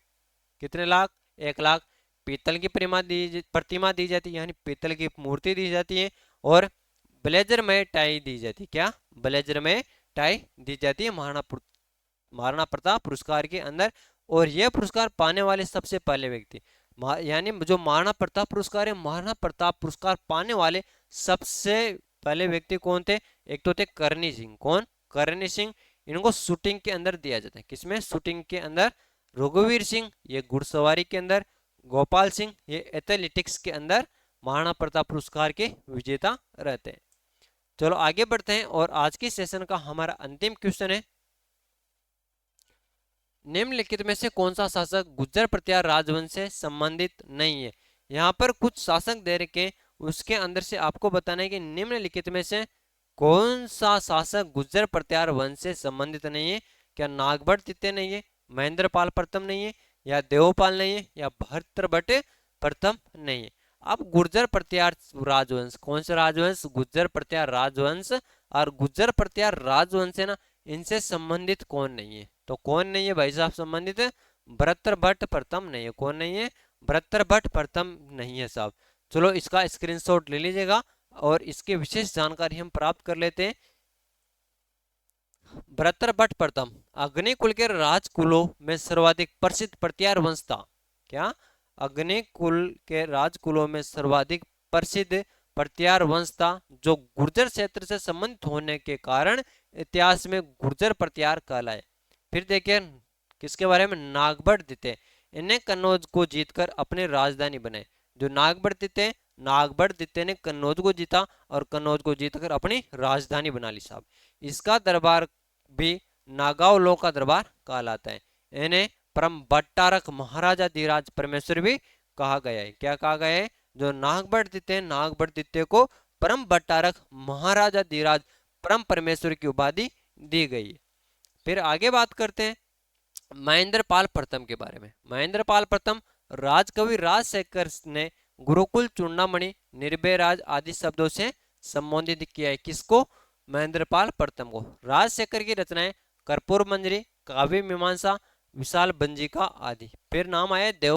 कितने लाख? 1 लाख। पीतल की प्रतिमा दी जाती है, यानी पीतल की मूर्ति दी जाती है, और ब्लेजर में टाई दी जाती है। क्या? ब्लेजर में टाई दी जाती है महाराणा प्रताप पुरस्कार के अंदर। और यह पुरस्कार पाने वाले सबसे पहले व्यक्ति, यानी जो महाराणा प्रताप पुरस्कार है, महाराणा प्रताप पुरस्कार पाने वाले सबसे पहले व्यक्ति कौन थे? एक तो थे करनी सिंह। कौन? करनी सिंह। इनको शूटिंग के अंदर दिया जाता है। किसमें? शूटिंग के अंदर। रघुवीर सिंह ये घुड़सवारी के अंदर। गोपाल सिंह ये एथलेटिक्स के अंदर महाराणा प्रताप पुरस्कार के विजेता रहते हैं। चलो आगे बढ़ते हैं, और आज के सेशन का हमारा अंतिम क्वेश्चन है, निम्नलिखित में से कौन सा शासक गुर्जर प्रतिहार राजवंश से संबंधित नहीं है? यहाँ पर कुछ शासक दे रखे, उसके अंदर से आपको बताना है कि निम्नलिखित में से कौन सा शासक गुर्जर प्रतिहार वंश से संबंधित नहीं है। क्या नागभट्ट द्वितीय नहीं है, महेंद्रपाल प्रथम नहीं है, या देवपाल नहीं है, या भरतृभट्ट प्रथम नहीं है? अब गुर्जर प्रतिहार राजवंश, कौन सा राजवंश? गुर्जर प्रतिहार राजवंश। और गुर्जर प्रतिहार राजवंश है ना, इनसे संबंधित कौन नहीं है? तो कौन नहीं है भाई साहब संबंधित? भरतृभट्ट प्रथम नहीं है। कौन नहीं है? भरतृभट्ट प्रथम नहीं है साहब। चलो इसका स्क्रीनशॉट ले लीजिएगा, और इसकी विशेष जानकारी हम प्राप्त कर लेते हैं। भरतृभट्ट प्रथम अग्निकुल के राजकुलों में सर्वाधिक प्रसिद्ध प्रतिहार वंश था। क्या? अग्निकुल के राजकुलों में सर्वाधिक प्रसिद्ध प्रतिहार वंश था, जो गुर्जर क्षेत्र से संबंधित होने के कारण इतिहास में गुर्जर प्रतिहार कहलाए। फिर देखिए किसके बारे में? नागभट्ट द्वितीय। इन्हें कन्नौज को जीतकर अपनी राजधानी बनाए। जो नागभट्ट द्वितीय, नागभट्ट द्वितीय ने कन्नौज को जीता, और कन्नौज को जीतकर अपनी राजधानी बना ली साहब। इसका दरबार भी नागावलो का दरबार कहलाता है। इन्हें परम भट्टारक महाराजा धीराज परमेश्वर भी कहा गया है। क्या कहा गया है? जो नागभट्ट द्वितीय, नागभट्ट द्वितीय को परम भट्टारक महाराजा धीराज परम परमेश्वर की उपाधि दी गई है। फिर आगे बात करते हैं महेंद्रपाल प्रथम के बारे में। महेंद्रपाल प्रथम राजकवि राजशेखर ने गुरुकुल चूड़ामणि निर्भय राज आदि शब्दों से संबोधित किया है। किसको? महेंद्रपाल प्रथम को। राजशेखर की रचनाएं कर्पूर मंजरी, काव्य मीमांसा, विशाल बंजिका आदि। फिर नाम आया देव